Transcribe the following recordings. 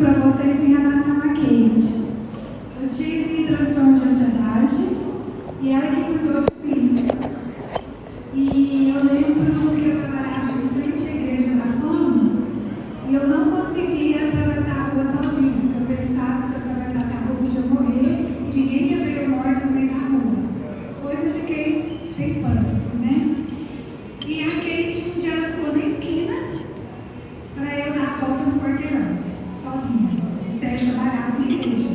para vocês em relação a Kate. Eu tive transtorno de ansiedade e ela que cuidou de mim. E eu lembro que eu trabalhava em frente à Igreja da Fama e eu não conseguia atravessar a rua sozinha, porque eu pensava que se eu atravessasse a rua eu podia morrer e ninguém ia ver eu morta no meio da rua. Coisas de quem tem pânico, né? E a Kate, um dia ela ficou na esquina para eu dar a volta no quarteirão, sozinha. O Sérgio trabalhava na igreja.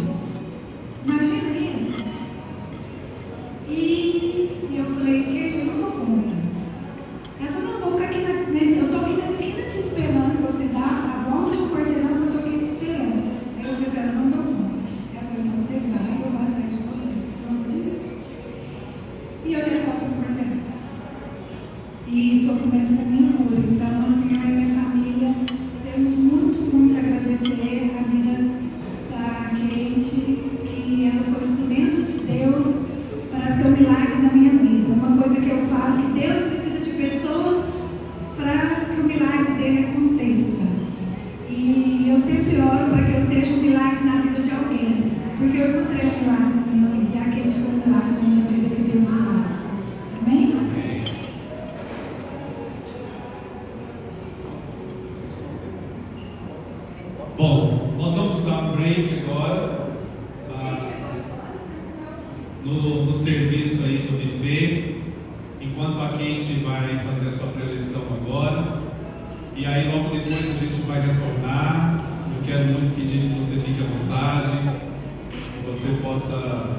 Imagina isso. E eu falei, Kate, eu não dou conta. Ela falou, não, vou ficar aqui eu estou aqui na esquina te esperando, você dá a volta no quarteirão, eu estou aqui te esperando. Aí eu falei para ela, não dou conta. Ela falou, então você vai, eu vou atrás de você. Vamos disso? E eu dei a volta no quarteirão. E foi o começo da minha cura. Então, assim, eu e minha família temos muito a agradecer a vida da Kate, que ela foi instrumento de Deus para ser um milagre na minha vida. Uma coisa que eu falo, que Deus precisa de pessoas para que o milagre dele aconteça. E eu sempre oro para que eu seja um milagre na vida de alguém, porque eu encontrei um milagre na minha vida, e a Kate foi um milagre na minha vida que Deus usou. Amém? Bom, nós vamos dar um break agora no serviço aí do buffet, enquanto a Kate vai fazer a sua preleção agora, e aí logo depois a gente vai retornar. Eu quero muito pedir que você fique à vontade, que você possa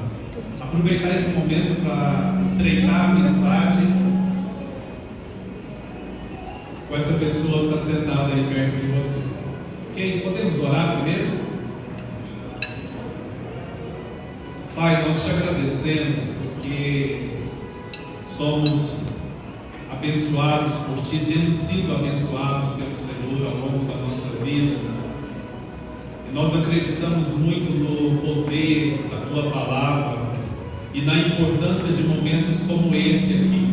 aproveitar esse momento para estreitar a amizade com essa pessoa que está sentada aí perto de você. Ok? Podemos orar primeiro? Pai, nós te agradecemos porque somos abençoados por Ti, temos sido abençoados pelo Senhor ao longo da nossa vida. E nós acreditamos muito no poder da Tua palavra e na importância de momentos como esse aqui.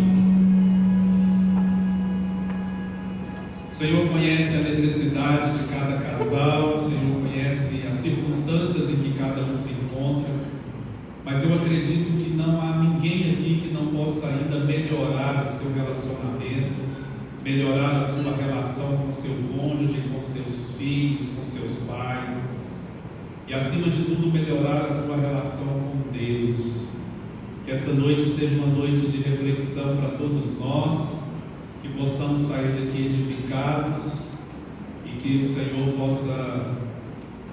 O Senhor conhece a necessidade de cada casal, o Senhor conhece as circunstâncias em que cada um se encontra, mas eu acredito que não há ninguém aqui que não possa ainda melhorar o seu relacionamento, melhorar a sua relação com seu cônjuge, com seus filhos, com seus pais, e acima de tudo melhorar a sua relação com Deus. Que essa noite seja uma noite de reflexão para todos nós, que possamos sair daqui edificados e que o Senhor possa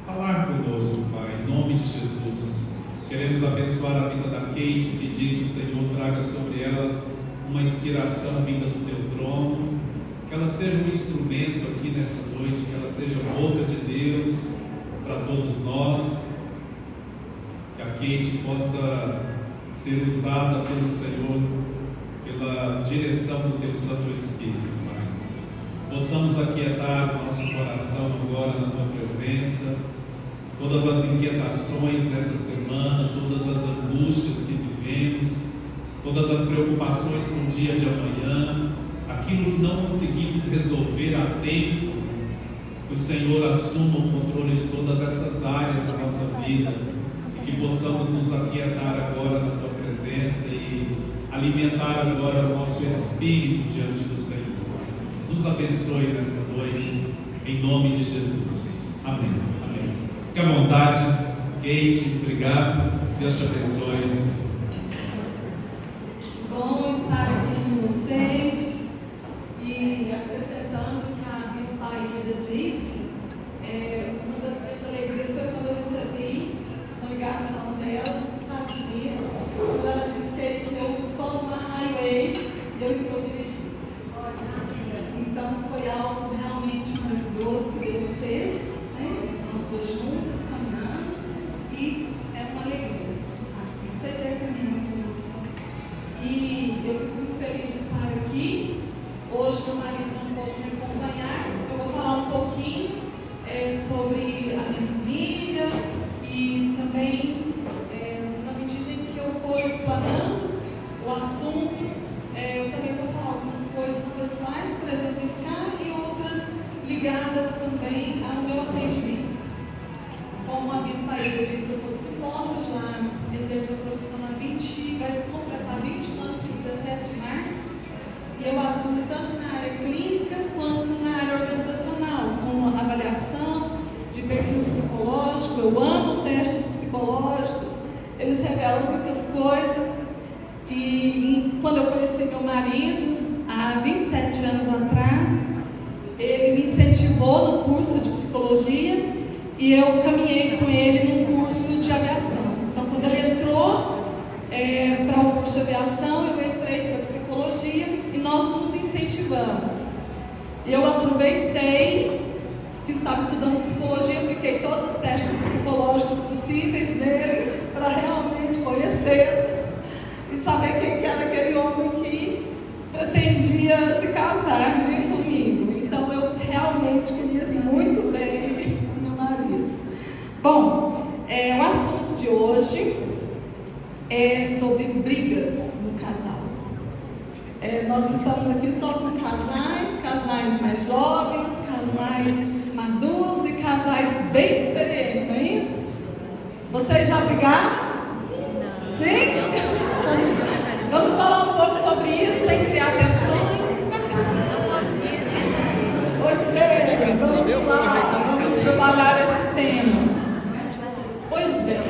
falar conosco, Pai, em nome de Jesus. Queremos abençoar a vida da Kate, pedir que o Senhor traga sobre ela uma inspiração vinda do Teu trono, que ela seja um instrumento aqui nesta noite, que ela seja a boca de Deus para todos nós, que a Kate possa ser usada pelo Senhor, pela direção do Teu Santo Espírito, Pai. Possamos aquietar o nosso coração agora na Tua presença, todas as inquietações dessa semana, todas as angústias que vivemos, todas as preocupações com o dia de amanhã, aquilo que não conseguimos resolver a tempo, que o Senhor assuma o controle de todas essas áreas da nossa vida e que possamos nos aquietar agora na Tua presença e alimentar agora o nosso espírito diante do Senhor. Nos abençoe nesta noite, em nome de Jesus. Amém. Amém. Fique à vontade, Kate, obrigado. Deus te abençoe. Bom estar aqui com vocês e acrescentando o que a Bispa Aida disse, uma das minhas alegrias foi quando eu recebi uma ligação dela dos Estados Unidos, quando ela disse que eu estou numa highway e eu estou dirigindo. Então foi algo realmente maravilhoso que Deus fez, né? Nós duas juntas caminhando, e é uma alegria estar aqui. Você ter caminhando com você. E eu fico muito feliz de estar aqui. Hoje meu marido não pode me acompanhar. Eu vou falar um pouquinho coisas. Quando eu conheci meu marido, há 27 anos atrás, ele me incentivou no curso de psicologia e eu caminhei com ele no curso de aviação. Então, quando ele entrou para o curso de aviação, eu entrei para psicologia e nós nos incentivamos. Eu aproveitei que estava estudando psicologia, apliquei todos os testes psicológicos possíveis dele para realmente conhecer e saber quem que era aquele homem que pretendia se casar, né, comigo. Então eu realmente conheço muito bem meu marido. Bom, o assunto de hoje é sobre brigas no casal. Nós estamos aqui só com casais mais jovens, casais maduros e casais bem experientes, não é isso? Vocês já brigaram? Sim? Vamos falar um pouco sobre isso sem criar tensões? Vamos trabalhar esse tema. Pois bem,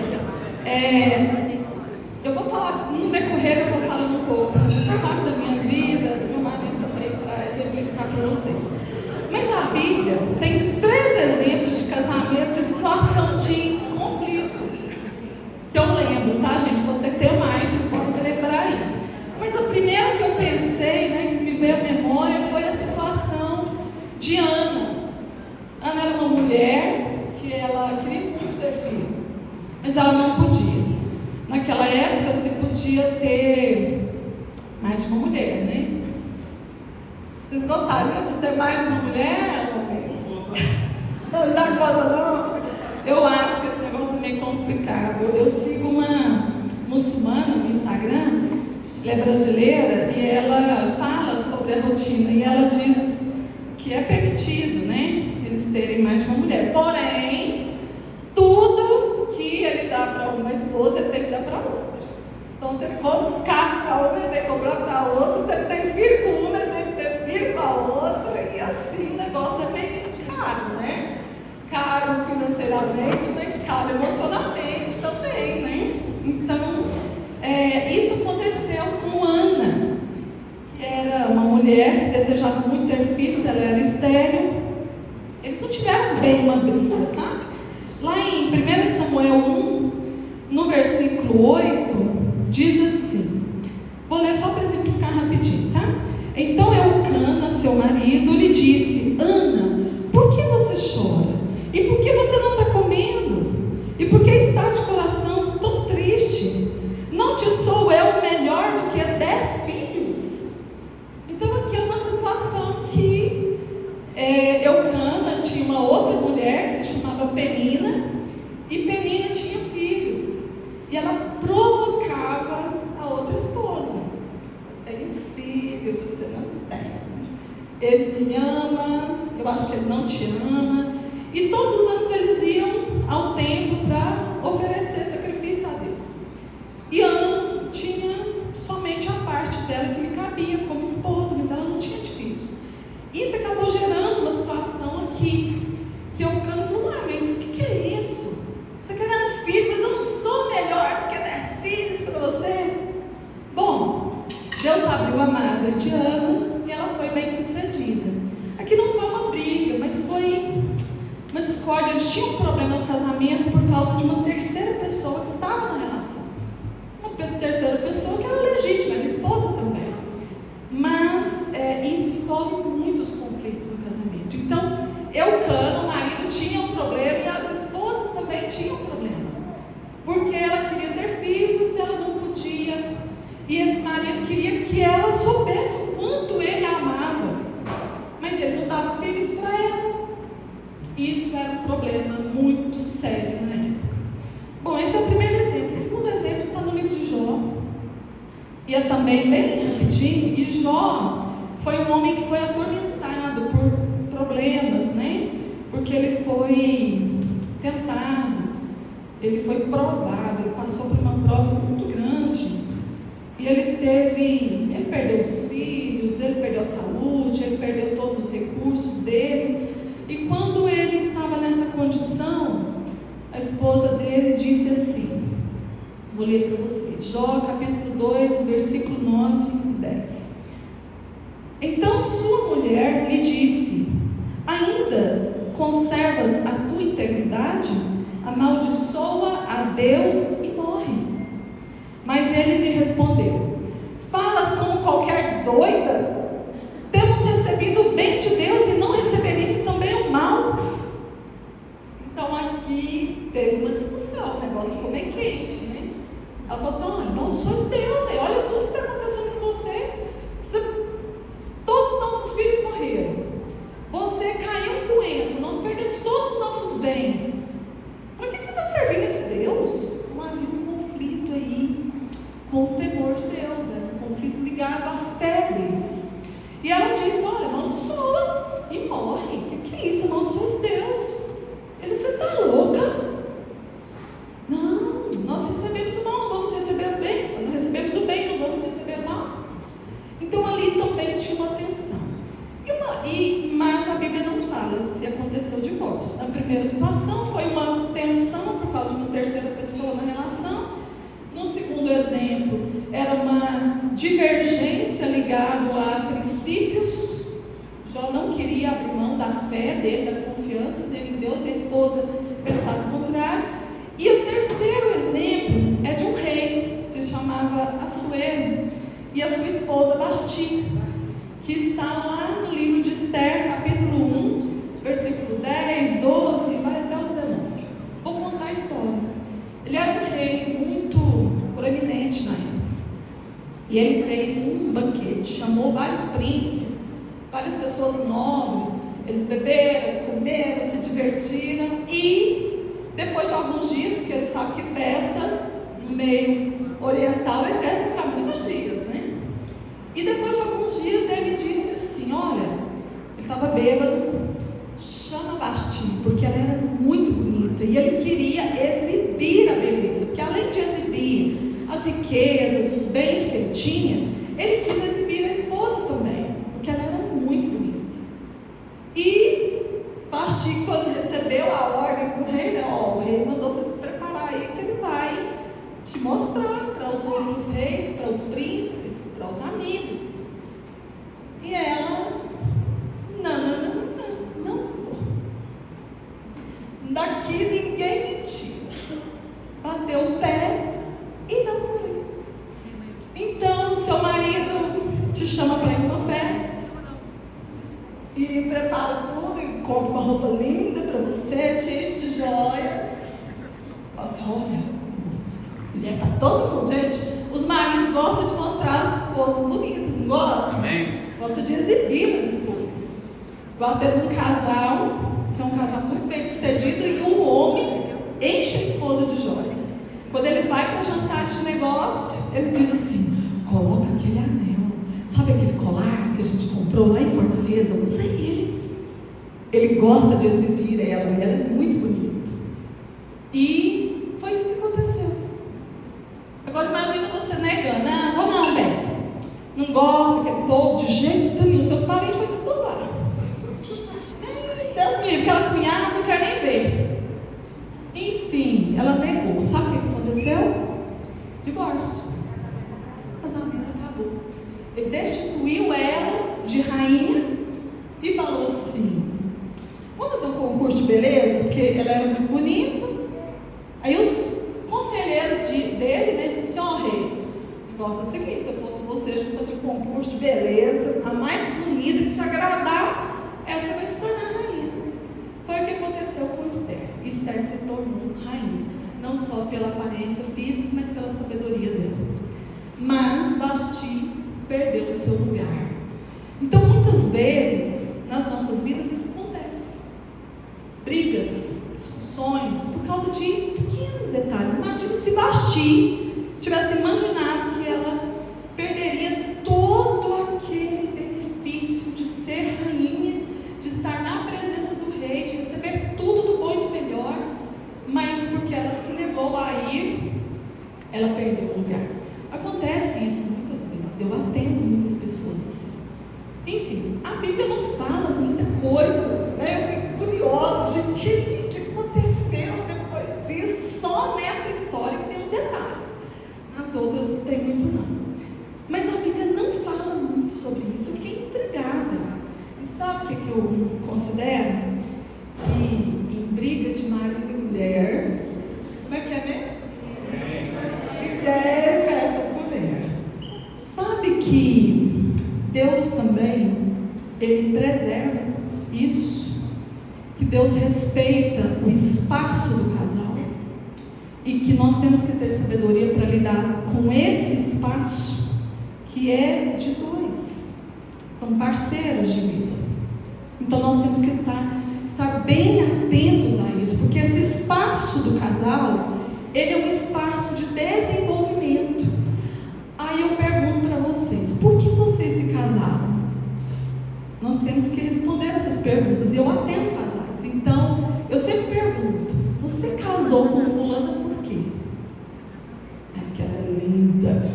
eu vou falar, no decorrer eu vou falando um pouco, sabe, da minha vida, do meu marido também, para exemplificar para vocês. Mas a Bíblia tem 3 exemplos de casamento, de situação de conflito, que eu lembro, tá, gente? Pode ser que tenha mais, vocês podem lembrar aí. Mas a primeira que eu pensei, né, que me veio à memória, foi a situação de Ana. Ana era uma mulher que ela queria muito ter filho, mas ela não podia. Naquela época se podia ter mais de uma mulher, né? Vocês gostariam de ter mais de uma mulher, homens? Não dá conta, não? Eu acho que esse negócio é meio complicado. Eu sigo uma muçulmana no Instagram, ela é brasileira, e ela fala sobre a rotina, e ela diz que é permitido, né, eles terem mais de uma mulher. Porém, tudo que ele dá para uma esposa, ele tem que dar para outra. Então, se ele compra um carro para uma, ele tem que comprar para outra. Se ele tem filho com uma, ele tem que ter filho com a outra. E assim o negócio é meio caro, né? Caro financeiramente, mas caro emocionalmente também, né? Então, isso aconteceu com Ana, que era uma mulher que desejava muito ter filhos, ela era estéril. Eles não tiveram bem uma briga, sabe? Lá em 1 Samuel 1, no versículo 8, diz assim, vou ler só para exemplificar rapidinho, tá? Então Eucana, seu marido, lhe disse, Ana, por que você chora? E por que você não está comendo? E por que está de coração tão triste? Não te sou eu melhor do que 10 filhos? Então aqui é uma situação que Eucana tinha uma outra mulher que se chamava Penina, e Penina tinha filhos, e ela provocava a outra esposa. Eu tenho filho, você não tem. Ele me ama, eu acho que ele não te ama. E todos os anos eles iam ao templo para oferecer sacrifício a Deus. E Ana tinha somente a parte dela que lhe cabia como esposa, mas ela não tinha de filhos. Isso acabou gerando uma situação aqui, que Eucana falou, mas o que é isso? Você querendo filho, mas eu não sou melhor do que 10 filhos para você? Bom, Deus abriu a madre de Ana e ela foi bem sucedida. Aqui não foi uma briga, mas foi uma discórdia. Eles tinham um problema no casamento por causa de uma terceira pessoa que estava na relação. Uma terceira pessoa que era legítima, era esposa também. Mas isso envolve muitos conflitos no casamento. Então, Eucana, o marido, tinha um problema e as esposas também tinham um problema. Porque ela queria ter filhos e ela não podia. E esse marido queria que ela soubesse o quanto ele a amava. Mas ele não dava filhos para ela. Isso era um problema muito sério na época. Bom, esse é o primeiro exemplo. O segundo exemplo está no livro de Jó. E é também bem rapidinho. E Jó foi um homem que foi atormentado por problemas, né? Porque ele foi tentado, ele foi provado, ele passou por uma prova muito grande. E ele perdeu os filhos, ele perdeu a saúde, ele perdeu todos os recursos dele. E quando ele estava nessa condição, a esposa dele disse assim, Vou ler para você. Jó, capítulo 2, versículo 9 e 10. Então sua mulher lhe disse: ainda conservas a tua integridade? Amaldiçoa a Deus e morre. Mas ele lhe respondeu: falas como qualquer doida? Temos recebido o bem de Deus e não receberíamos também o mal? Então aqui teve uma discussão, o negócio ficou meio quente, né? Ela falou assim: olha, amaldiçoa Deus, olha tudo que está acontecendo com você. Todos os nossos filhos morreram. Você caiu em doença, nós perdemos todos os nossos bens. Para que você está servindo esse Deus? Não havia um conflito aí com o temor de Deus, um conflito ligado à fé deles. E ela disse: olha, amaldiçoa e morre. O que é isso? Amaldiçoa esse Deus. Ele: você está louca? Não, nós recebemos o mal, não vamos receber o bem. Nós recebemos o bem, não vamos receber o mal. Então ali também tinha uma tensão. Mas a Bíblia não fala se aconteceu o divórcio. Na primeira situação foi uma tensão por causa de uma terceira pessoa na relação. No segundo exemplo, era uma divergência ligada a princípios. Jó não queria abrir mão da fé dele, da confiança dele em Deus, e a esposa pensava o contrário. E o terceiro exemplo é de um rei, se chamava Assuero, e a sua esposa Vasti, que está lá no livro de Esther, capítulo 1, versículo 10, 12, vai até o 19. Vou contar a história. Ele era um rei muito proeminente na época. E ele fez um banquete, chamou vários príncipes, várias pessoas nobres. Eles beberam, comeram, se divertiram. E depois de alguns dias, porque você sabe que festa no meio oriental é festa para muitos dias, né? E depois de alguns dias ele disse assim: olha, ele estava bêbado, chama Vasti, porque ela era muito bonita e ele queria exibir a beleza, porque além de exibir as riquezas, os bens que ele tinha, ele quis exibir a esposa também, porque ela era muito bonita. E Vasti, quando recebeu a ordem do rei, o rei mandou você se preparar aí, que ele vai te mostrar para os outros reis, para os príncipes, para os amigos. E ela: não vou. Daqui ninguém me tira. Bateu o pé e não foi. Então seu marido te chama para ir numa festa e prepara tudo e compra uma roupa linda para você, cheia de joias. Nossa, olha, mulher para todo mundo, gente. Os maridos gostam de mostrar as esposas bonitas, não gostam? Amém. Gostam de exibir as esposas. Igual tendo um casal, que é um casal muito bem sucedido, e um homem enche a esposa de joias. Quando ele vai para o jantar de negócio, ele diz assim: coloca aquele anel. Sabe aquele colar que a gente comprou lá em Fortaleza? Usa ele. Ele gosta de exibir ela, e ela é muito bonita. E foi isso que aconteceu. Agora imagina você negando: não, vou não, velho. Não gosta, aquele povo de jeito nenhum. Seus parentes vão ter tudo lá. Deus me livre, aquela cunhada não quer nem ver. Enfim, ela negou. Sabe o que aconteceu? Divórcio. O casamento acabou. Ele destituiu ela de rainha e falou assim: vamos fazer um concurso de beleza, porque ela era muito bonita. Aí os conselheiros dele, né, disseram assim: ó, rei, o negócio é o seguinte: se eu fosse você, a gente fazia um concurso de beleza, a mais bonita que te agradar, essa vai se tornar rainha. Foi o que aconteceu com Esther. Esther se tornou rainha, não só pela aparência física, mas pela sabedoria dela. Mas Vasti perdeu o seu lugar. Então, muitas vezes, nas nossas vidas, isso acontece. Brigas, discussões, por causa de pequenos detalhes. Imagina se Vasti tivesse imaginado que ela perderia todo aquele benefício de ser rainha, de estar na presença do rei, de receber tudo do bom e do melhor, mas porque ela se negou a ir, ela perdeu o lugar. Acontece isso muitas vezes, eu atendo muitas pessoas assim. Enfim, a Bíblia não fala muita coisa, né? Eu fico curiosa, gente, o que aconteceu depois disso? Só nessa história que tem os detalhes. as outras não tem muito não. Mas a Bíblia não fala muito sobre isso. Eu fiquei intrigada. E sabe o que eu considero? Que em briga de marido e mulher, como é que é mesmo? Mulher pede a mulher. Sabe que Deus também, Ele preserva isso, que Deus respeita o espaço do casal e que nós temos que ter sabedoria para lidar com esse espaço que é de dois, são parceiros de vida. Então nós temos que estar bem atentos a isso, porque esse espaço do casal, ele é um espaço de desenvolvimento. Aí eu pergunto para vocês, por que vocês se casaram? Nós temos que responder essas perguntas, e eu atendo casais. Então, eu sempre pergunto, você casou com fulana por quê? É porque ela é linda,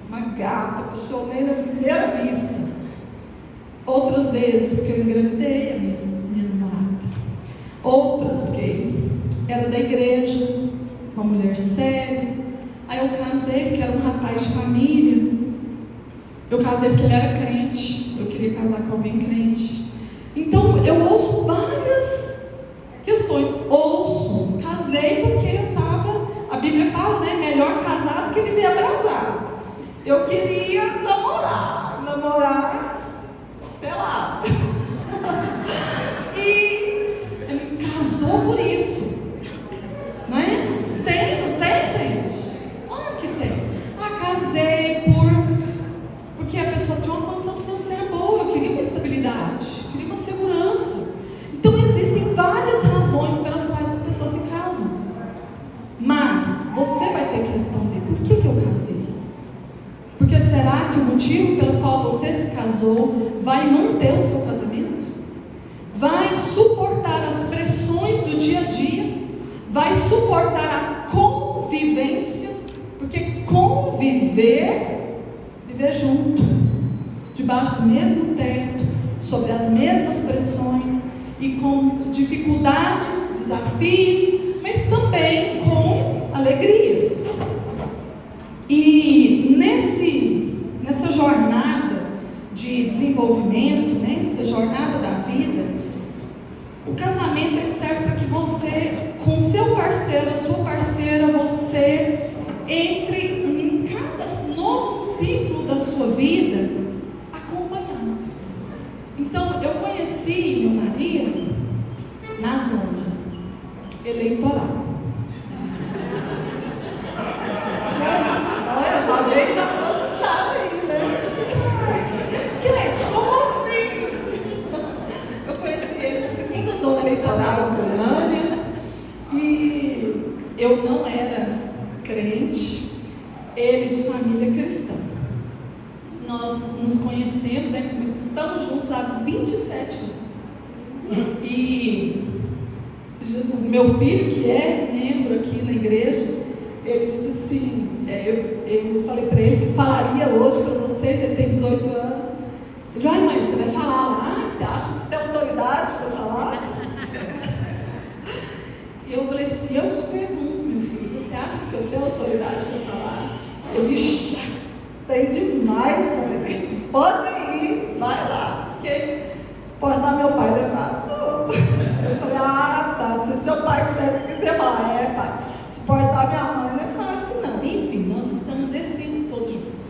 uma gata, apaixonei na primeira vista. Outras vezes, porque eu engravidei a minha namorada. Outras, porque era da igreja, uma mulher séria. Aí eu casei porque era um rapaz de família. Eu casei porque ele era crente. Eu queria casar com alguém crente. Então eu ouço várias questões. Casei porque eu estava. A Bíblia fala, né? Melhor casado que viver abrasado. Eu queria namorar pelado. E ele casou por isso. Não é? Não tem, gente? Claro que tem. Casei porque a pessoa tinha uma condição financeira boa, eu queria uma estabilidade, eu queria uma segurança. Então existem várias razões pelas quais as pessoas se casam. Mas você vai ter que responder, por que eu casei? Porque será que o motivo pelo qual você se casou vai manter o seu casamento? Vai suportar as pressões do dia a dia? Vai suportar a convivência? Porque viver junto, debaixo do mesmo teto, sobre as mesmas pressões e com dificuldades, desafios, mas também com alegrias. E nessa jornada de desenvolvimento, né, nessa jornada da vida, o casamento ele serve para que você, com seu parceiro, a sua parceira, você entre em cada novo ciclo da sua vida acompanhado. Então, eu conheci meu marido na zona eleitoral. Olha, alguém já ficou assustado aí, né? Gente, como assim? Eu conheci ele na segunda zona eleitoral de Goiânia e eu não era crente, ele de família cristã. Nós nos conhecemos, né, estamos juntos há 27 anos. E meu filho, que é membro aqui na igreja, ele disse assim, eu falei para ele que falaria hoje para vocês, ele tem 18 anos. Ele, mãe, você vai falar lá? Você acha que você tem autoridade para falar? E eu falei assim, eu te pergunto, meu filho, você acha que eu tenho autoridade para falar? Ele disse, tem demais, mãe. Pode ir, vai lá, porque suportar meu pai não é fácil, não. Eu falei, tá, se seu pai tivesse que você falar, pai, suportar minha mãe não é fácil, não. Enfim, nós estamos esse tempo todo juntos.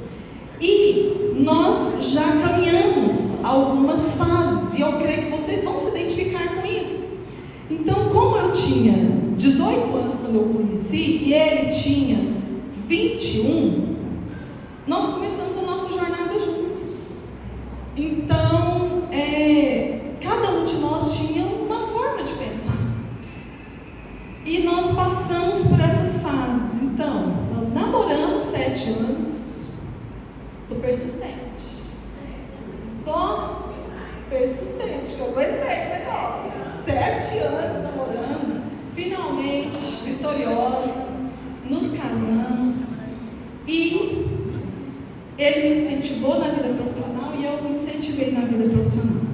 E nós já caminhamos algumas fases, e eu creio que vocês vão se identificar com isso. Então, como eu tinha 18 anos quando eu conheci, e ele tinha 21, nós começamos a nossa jornada juntos. Então, cada um de nós tinha uma forma de pensar. E nós passamos por essas fases. Então, nós namoramos 7 anos. Sou persistente. Sou persistente, que eu aguentei o negócio. 7 anos namorando, finalmente, vitoriosa, nos casamos. E ele me incentivou na vida profissional e eu me incentivei na vida profissional.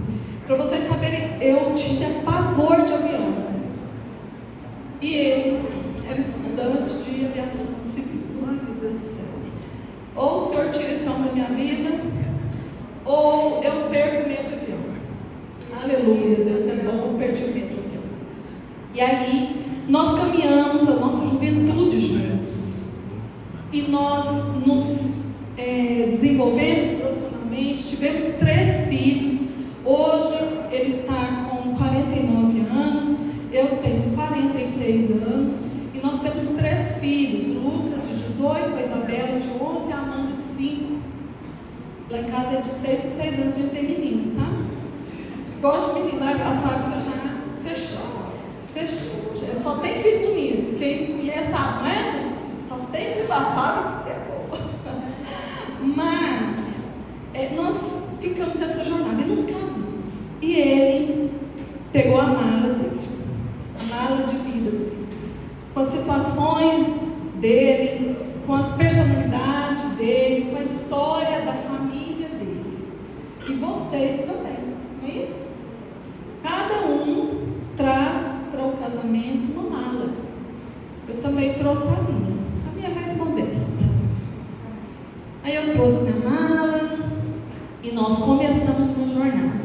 Para vocês saberem, eu tinha pavor de avião. E ele era estudante de aviação civil. Ai, meu Deus do céu. Ou o Senhor tira esse homem da minha vida, ou eu perco o medo de avião. Aleluia, Deus é bom, eu perdi o medo de avião. E aí, nós caminhamos a nossa juventude juntos. E nós nos desenvolvemos profissionalmente, tivemos 3 filhos. Hoje ele está com 49 anos, eu tenho 46 anos. E nós temos 3 filhos, Lucas de 18, a Isabela de 11 e a Amanda de 5. Lá em casa é de 6 e 6 anos, a gente tem menino, sabe? Gosto de menino, a fábrica já fechou. Só tem filho bonito, quem conhece sabe, não é, gente? Só tem filho da fábrica que é boa. Mas nós ficamos essa jornada e nos casamos. E ele pegou a mala dele, a mala de vida dele, com as situações dele, com a personalidade dele, com a história da família dele. E vocês também, não é isso? Cada um traz para o casamento uma mala. Eu também trouxe a minha é mais modesta. Aí eu trouxe minha mala e nós começamos uma jornada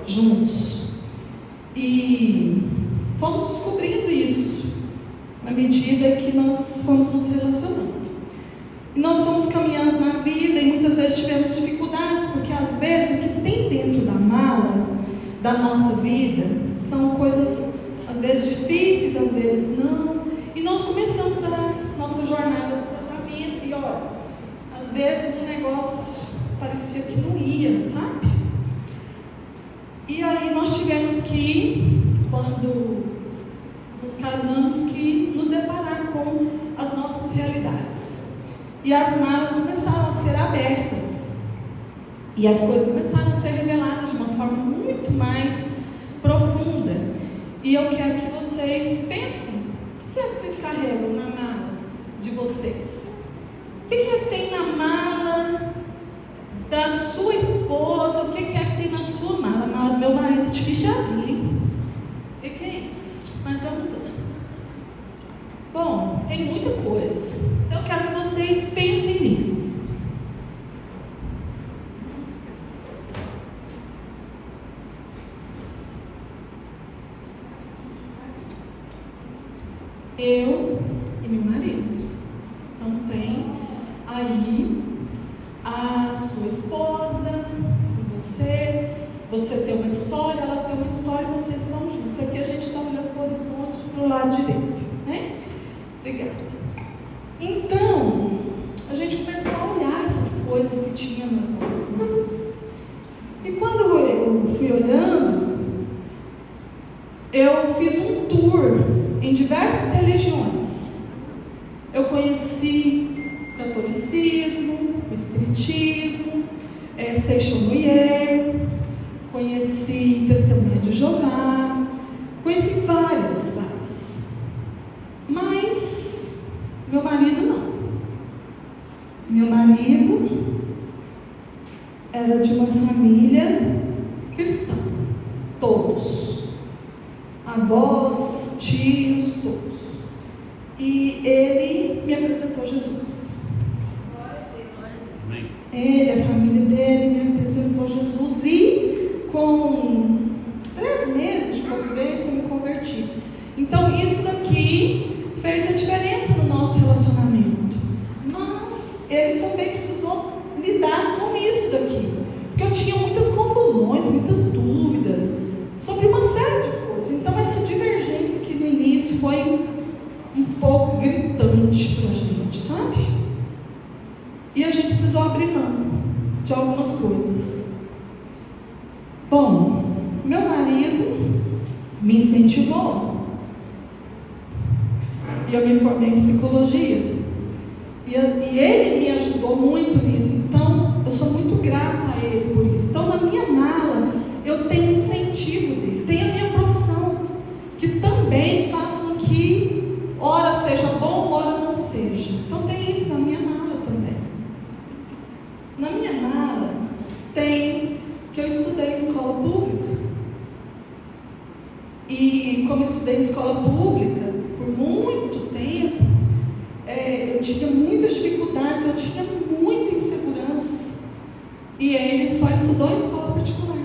juntos. E fomos descobrindo isso na medida que nós fomos nos relacionando. E nós fomos caminhando na vida e muitas vezes tivemos dificuldades, porque às vezes o que tem dentro da mala da nossa vida são coisas às vezes difíceis, às vezes não. E nós começamos a nossa jornada do casamento e olha, às vezes o negócio parecia que não ia, sabe? E aí nós tivemos que, quando nos casamos, que nos deparar com as nossas realidades. E as malas começaram a ser abertas. E as coisas começaram a ser reveladas de uma forma muito mais profunda. E eu quero que vocês pensem, o que é que vocês carregam na mala de vocês? O que é que tem na mala da sua esposa? O que é que tem na sua mala? A mala do meu marido é difícil de abrir. O que é isso? Mas vamos lá. Bom, tem muita coisa. Então eu quero que vocês pensem nisso. Eu e meu marido. Então tem aí a sua esposa, você tem uma história, ela tem uma história, vocês estão juntos. Aqui a gente está olhando para o horizonte, para o lado direito, né? Obrigada. Então, a gente começou a olhar essas coisas que tinham nas nossas mãos. E quando eu fui olhando, eu fiz um tour em diversas religiões. Eu conheci o catolicismo, o espiritismo, Seixonoyer, conheci Testemunha de Jeová, conheci várias. Mas meu marido não. Meu marido era de uma família cristã, todos, avós, tios, todos. E ele me apresentou Jesus. Ele, a família dele, me apresentou Jesus e com 3 meses de convivência eu me converti. Então isso daqui fez a diferença no nosso relacionamento. Mas ele também precisou lidar com isso daqui. Porque eu tinha muitas confusões, muitas dúvidas sobre uma série de coisas. Então essa divergência aqui no início foi um pouco gritante para a gente, sabe? E a gente precisou abrir mão de algumas coisas. Bom, meu marido me incentivou. E eu me formei em psicologia. E ele me ajudou muito nisso. Então, eu sou muito grata a ele por isso. Então, na minha mala, eu tenho incentivo dele. Tem a minha profissão, que também faz com que ora seja bom, ora não seja. Então, tem isso na minha mala também. Na minha mala, tem que eu estudei em escola pública. E como eu estudei em escola pública por muito tempo, eu tinha muitas dificuldades, eu tinha E ele só estudou em escola particular.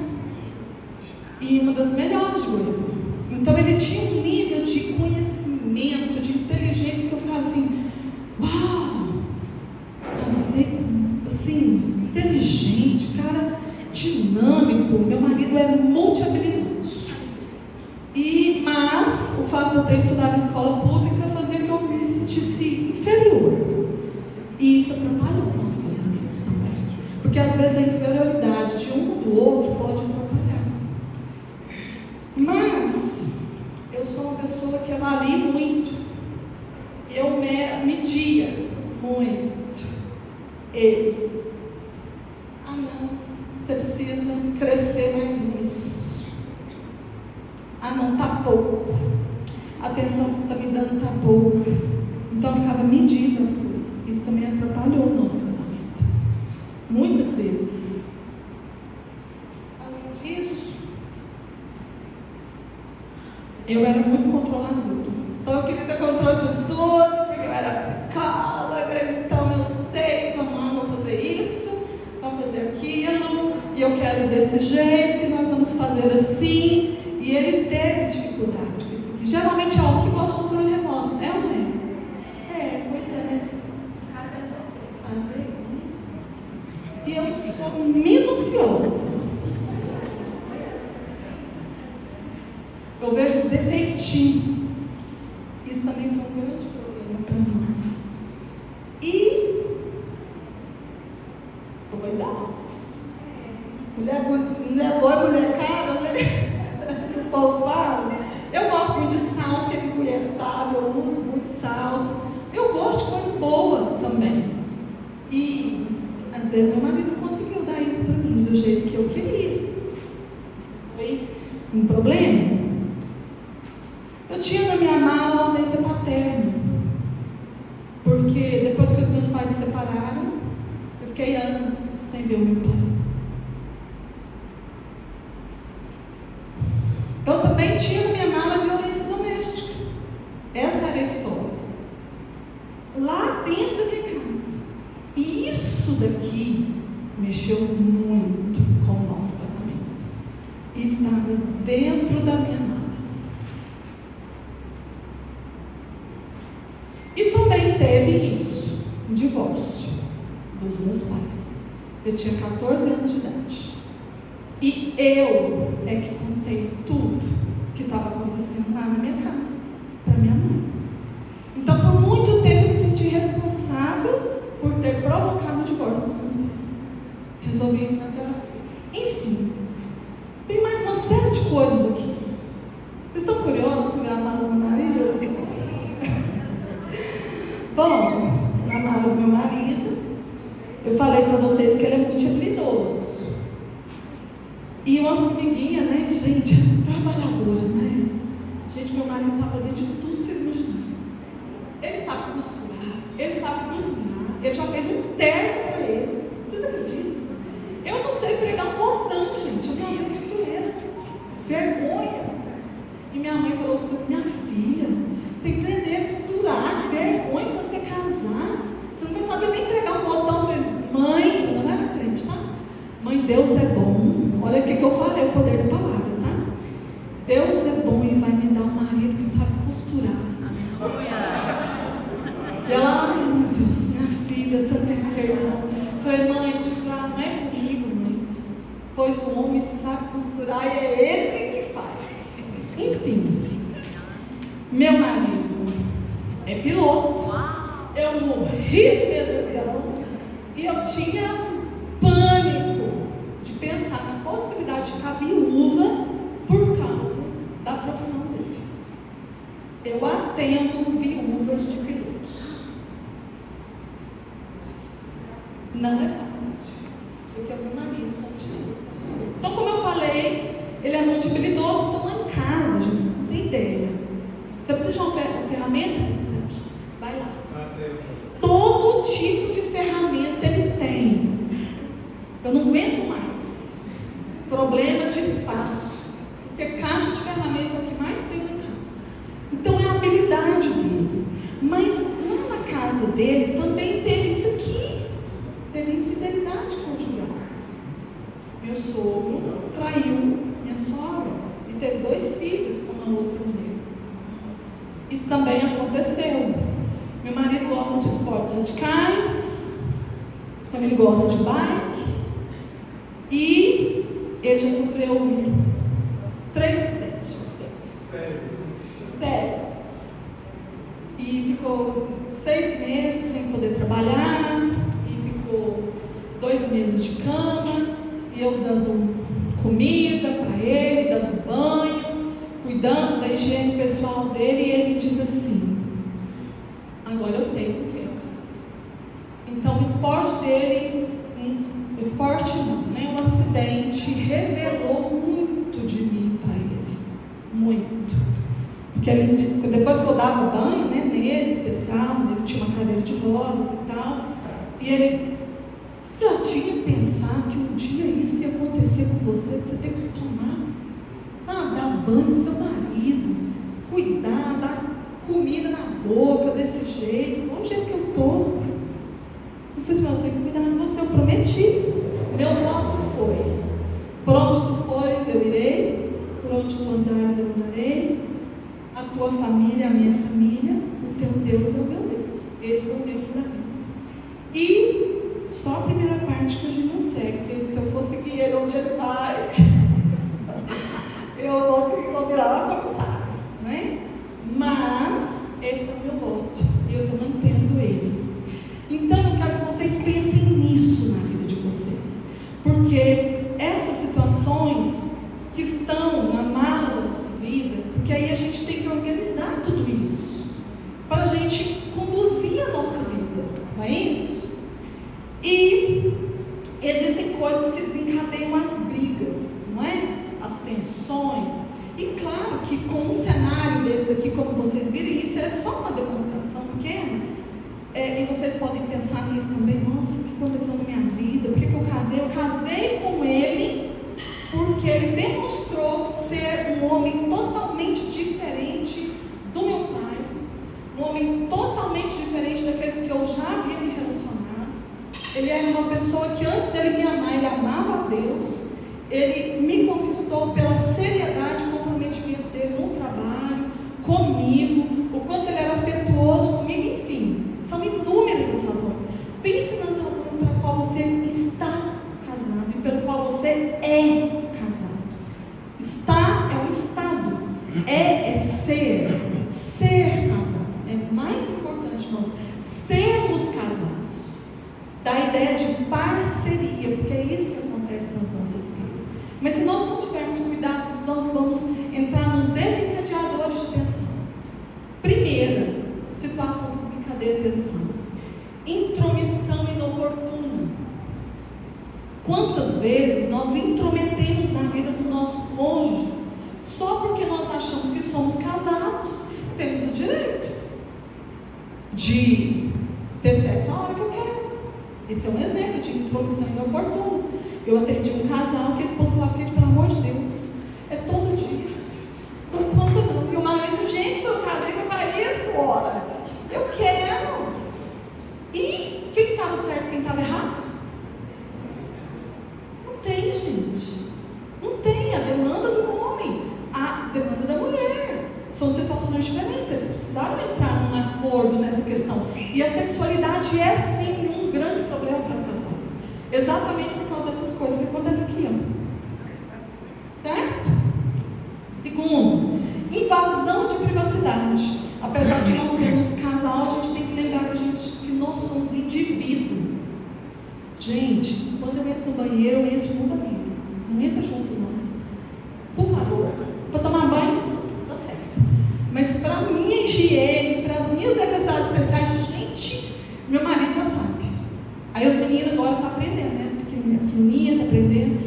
E uma das melhores de Goiânia. Então ele tinha um nível de conhecimento, de inteligência, que eu ficava assim, uau! Assim, inteligente, cara dinâmico. Meu marido é multi-habilidoso. Mas o fato de eu ter estudado em escola pública fazia que eu me sentisse inferior. E isso atrapalhou o nosso casamento também. Porque às vezes a inferioridade de um ou do outro pode atrapalhar. Mas eu sou uma pessoa que avalia muito. Eu media muito ele. Não, você precisa crescer mais nisso. Não, tá pouco. A atenção que você está me dando tá pouca. Então eu ficava medindo as coisas. Isso também atrapalhou o nosso casamento. Muitas vezes. Além disso, eu era muito controladora. Então eu queria ter controle de tudo, porque eu era psicóloga, então eu sei, vamos fazer isso, vamos fazer aquilo, e eu quero desse jeito, e nós vamos fazer assim. E ele teve dificuldade com isso aqui. Geralmente é homem que gosta de controle remoto, é ou não é? Pois é, mas... E eu sou minuciosa. Eu vejo os defeitinhos. Isso também foi um grande problema para nós. E sou vaidosa. Mulher boa, mulher cara, né? Que o povo fala. Eu gosto muito de salto, que a mulher sabe, eu uso muito salto. Eu gosto de coisa boa também. E às vezes meu marido conseguiu dar isso para mim do jeito que eu queria. Isso foi um problema. Eu tinha na minha mala a ausência paterna, porque depois que os meus pais se separaram, eu fiquei anos sem ver o meu pai. Eu também tinha na minha mala a violência doméstica. Essa era a história. Lá dentro da minha casa. E isso daqui mexeu muito com o nosso casamento. E estava dentro da minha mala. E também teve isso, um divórcio dos meus pais. Eu tinha 14 anos de idade. E eu é que contei tudo que estava acontecendo lá na minha casa para minha mãe. Então, por muito tempo, eu me senti responsável por ter provocado o divórcio dos meus pais. Resolvi isso na terapia. Enfim, tem mais uma série de coisas aqui. Vocês estão curiosos com a mala do meu marido? Bom, na mala do meu marido, eu falei para vocês que ele é muito habilidoso. E uma formiguinha, né, gente, trabalhadora, né? Gente, meu marido sabe fazer de tudo que vocês imaginarem. Ele sabe costurar, ele sabe cozinhar, ele já fez um terno para ele. Vocês acreditam? Eu não sei pregar um botão, gente, eu não sei costureira. Vergonha. E minha mãe falou assim: minha filha, você tem que aprender a costurar, que vergonha quando você casar. Você não vai saber nem pregar um botão. Eu falei: mãe, eu não era crente, tá? Mãe, Deus é bom. Olha o que eu falei, o poder da palavra, tá? Deus é bom e vai me dar um marido que sabe costurar. E ela: ai meu Deus, minha filha, você tem que ser irmão. Eu falei: mãe, costurar não é comigo, mãe. Pois o homem sabe costurar e é ele que faz. Enfim, meu marido é piloto. Eu morri de medo de avião e eu tinha pânico de pensar na possibilidade de ficar viúva por causa da profissão dele. Eu atendo viúvas de pilotos. Não é fácil, porque o meu marido continua. Então, como eu falei, ele é muito habilidoso. Então, lá em casa, gente, vocês não têm ideia. Você precisa de uma ferramenta? Vai lá. Todo tipo de ferramenta ele tem. Eu não aguento mais. Problema de espaço. Porque caixa de ferramenta é o que mais tem em casa. Então é a habilidade dele. Mas lá na casa dele também teve isso aqui. Teve infidelidade conjugal. meu sogro traiu minha sogra e teve 2 filhos com uma outra mulher. Isso também aconteceu. Meu marido gosta de esportes radicais, também gosta de bike, e ele já sofreu 3 acidentes. Sérios. E ficou 6 meses sem poder trabalhar, e ficou 2 meses de cama, e eu dando comida para ele, dando banho, cuidando da higiene pessoal dele, e ele me disse assim: agora eu sei por que eu casei. Então o esporte dele, o esporte não, né? O acidente revelou muito de mim para ele, muito. Porque ele, depois que eu dava banho, né, nele, especial, ele tinha uma cadeira de rodas e tal, e ele já tinha pensado que um dia isso ia acontecer com você, de você ter que tomar, sabe, dar banho no seu marido, cuidar, dar comida na boca desse jeito, olha o jeito que eu estou. Eu falei assim: eu tenho que cuidar de você, eu prometi. Meu voto foi: por onde tu fores eu irei, por onde tu andares eu andarei, a tua família é a minha família, o teu Deus é o meu Deus. Esse foi o meu juramento. E só a primeira parte que a gente não segue, porque se eu for seguir ele onde ele vai, eu vou virar uma comissária, né? Mas esse é o meu voto e eu estou mantendo ele. Então eu quero que vocês pensem nisso na vida de vocês, porque essas situações que estão na mala da nossa vida, porque aí a gente tem que organizar tudo isso para a gente conduzir a nossa vida, não é isso? E existem coisas que desencadeiam as brigas, não é? As tensões. E claro que com um cenário desse daqui, como vocês viram, isso é só uma demonstração pequena, e vocês podem pensar nisso também: nossa, o que aconteceu na minha vida? Por que eu casei? Eu casei com ele porque ele demonstrou ser um homem totalmente diferente do meu pai, um homem totalmente diferente daqueles que eu já havia me relacionado. Ele era uma pessoa que antes dele me amar, ele amava a Deus. Ele me conquistou pela seriedade e comprometimento dele no trabalho, comigo, o quanto ele era afetuoso comigo, enfim, são inúmeras as razões. Pense nas razões pela qual você está casado e pelo qual você é casado. Estar é um estado, é ser casado. É mais importante nós sermos casados, da ideia de parceria, porque é isso que acontece nas nossas vidas. Mas se nós não tivermos cuidado, nós vamos entrar nos desencadeadores de tensão. Primeira situação que desencadeia tensão: intromissão inoportuna. Quantas vezes nós intrometemos na vida do nosso cônjuge só porque nós achamos que somos casados, temos o direito de ter sexo a hora que eu quero. Esse é um exemplo de intromissão inoportuna. Eu atendi um casal que a esposa falava: pelo amor de Deus, é todo dia, por conta não. E o marido: gente, eu casei para fazer isso, ora, eu quero. E quem estava certo e quem estava errado? Não tem, gente. Não tem. A demanda do homem, a demanda da mulher, são situações diferentes. Eles precisaram entrar num acordo nessa questão. E a sexualidade é sim um grande problema para casais, exatamente por causa dessas coisas que acontecem aqui, ó. Certo? Segundo, invasão de privacidade. Apesar de nós sermos casal, a gente tem que lembrar que nós somos indivíduo. Gente, quando eu entro no banheiro, eu entro no banheiro. Não entra junto, não. Por favor. Para tomar banho, tá certo. Mas para minha higiene, para as minhas necessidades especiais, gente, meu marido já sabe. Aí os meninos agora estão aprendendo, né? Essa pequenininha está aprendendo.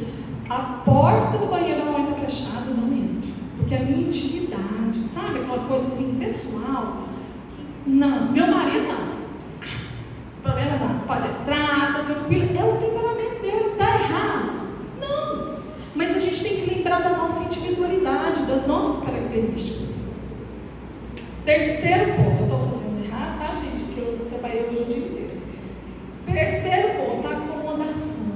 A porta do banheiro da mãe está fechada, não entra. Porque a minha intimidade, sabe? Aquela coisa assim, pessoal. Não, meu marido não. Problema não, pode entrar, está tranquilo. É o temperamento dele, está errado. Não. Mas a gente tem que lembrar da nossa individualidade, das nossas características. Terceiro ponto, eu estou fazendo errado, tá, gente? Porque eu trabalhei hoje o dia inteiro. Terceiro ponto, a acomodação.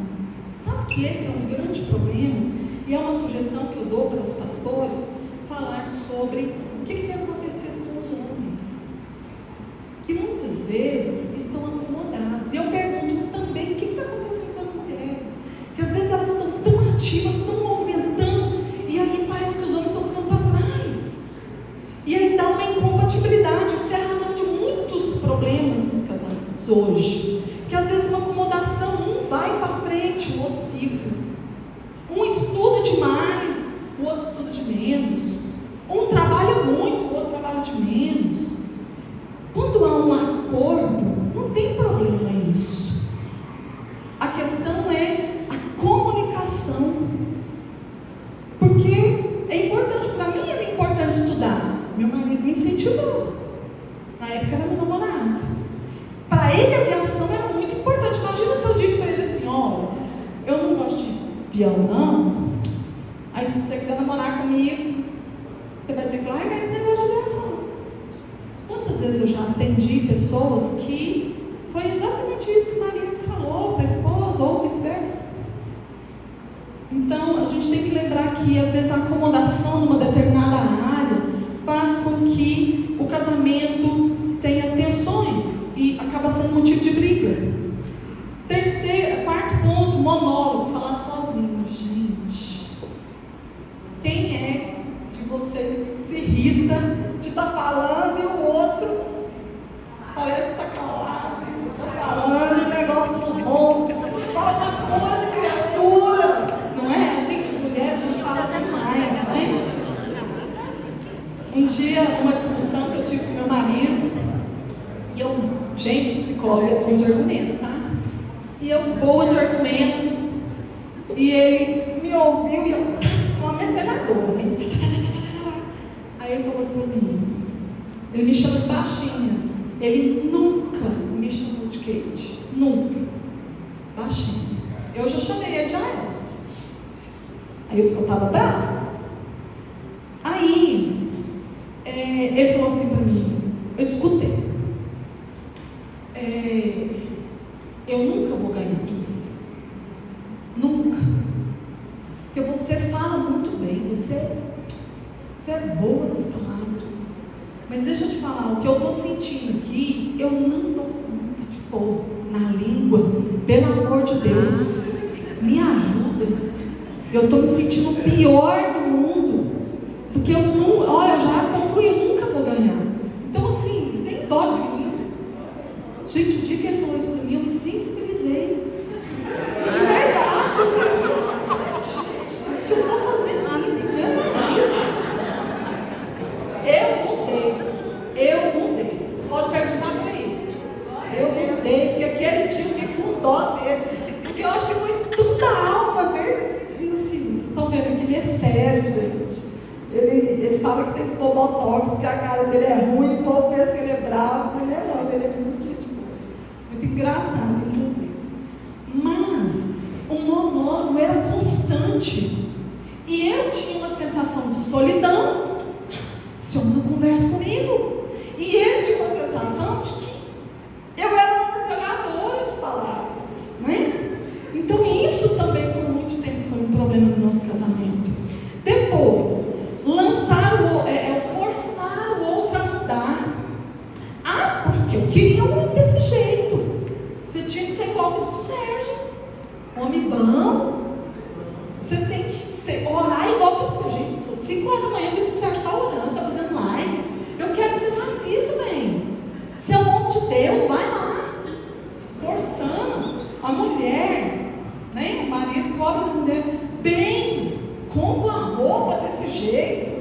Sabe que esse é um grande problema? E é uma sugestão que eu dou para os pastores, falar sobre o que tem acontecido com os homens, que muitas vezes estão acomodados. E eu pergunto também o que está acontecendo com as mulheres, que às vezes elas estão tão ativas, estão movimentando, e aí parece que os homens estão ficando para trás. E aí dá uma incompatibilidade. Isso é a razão de muitos problemas nos casamentos hoje, que às vezes uma acomodação, um vai para frente, o outro fica. Um estuda demais, o outro estuda de menos. Um trabalha muito, o outro trabalha de menos. Quando há um acordo, não tem problema nisso. A questão é a comunicação. Porque é importante, para mim era importante estudar. Meu marido me incentivou. Na época era meu namorado. Para ele a aviação era muito importante. Imagina se eu digo para ele assim: olha, eu não gosto de avião não. Aí se você quiser namorar comigo, você vai ter que largar esse negócio de aviação. Quantas vezes eu já atendi pessoas que foi exatamente isso que o marido falou para a esposa, ou vice-versa. Então a gente tem que lembrar que às vezes a acomodação numa determinada área faz com que o casamento tenha tensões e acaba sendo motivo de briga. Quarto ponto, monólogo, falar sozinho. Gente, quem é de vocês que se irrita de estar falando e o outro parece que está calado, você está falando, o negócio não rompe, fala uma coisa, criatura, não é? Gente, mulher, a gente fala demais, né? Um dia, uma discussão que eu tive com meu marido, e eu, gente, psicóloga é de argumentos, tá? E eu, boa de argumento, e ele me ouviu e eu, uma metralhadora, né? Aí ele falou assim pra mim, ele me chama de baixinha, ele nunca me chamou de Kate, nunca, baixinha. Eu já chamei ele de Aels. Aí eu estava brava. Aí ele falou assim pra mim, eu discutei. Eu nunca vou ganhar de você. Nunca. Porque você fala muito bem, você é boa nas palavras. Mas deixa eu te falar, o que eu estou sentindo aqui, eu não dou conta de pôr na língua. Pelo amor de Deus, me ajuda. Eu estou me sentindo o pior do mundo. Porque eu já concluí, eu nunca vou ganhar. Então assim, tem dó de mim. Gente, o dia que ele falou isso para mim, eu me sensibilizei. De verdade, eu falei assim, gente, eu estou fazendo isso, Eu mudei. Vocês podem perguntar para ele. Eu mudei, porque aquele dia eu fiquei com dó dele. Porque eu acho que foi toda a alma dele assim. Vocês estão vendo que ele é sério, gente. Ele fala que tem que pôr botox, porque a cara dele é ruim, o povo pensa que ele é bravo, mas ele é muito muito engraçado, inclusive. Mas o monólogo era constante. E eu tinha uma sensação de solidão. Esse homem não conversa comigo. E ele tinha uma sensação de que eu era uma metralhadora de palavras, né? Então isso também por muito tempo foi um problema no nosso casamento. Depois, forçar o outro a mudar. Porque eu queria um homem desse jeito. Você tinha que ser igual ao Sérgio. Homem bom. Você tem que orar igual ao Sérgio. 5 horas da manhã o Bispo Sérgio está orando, está fazendo live. Eu quero que você faça isso, bem. Se é o nome de Deus, vai lá. Forçando a mulher, né? O marido cobra da mulher. Bem, compra a roupa desse jeito,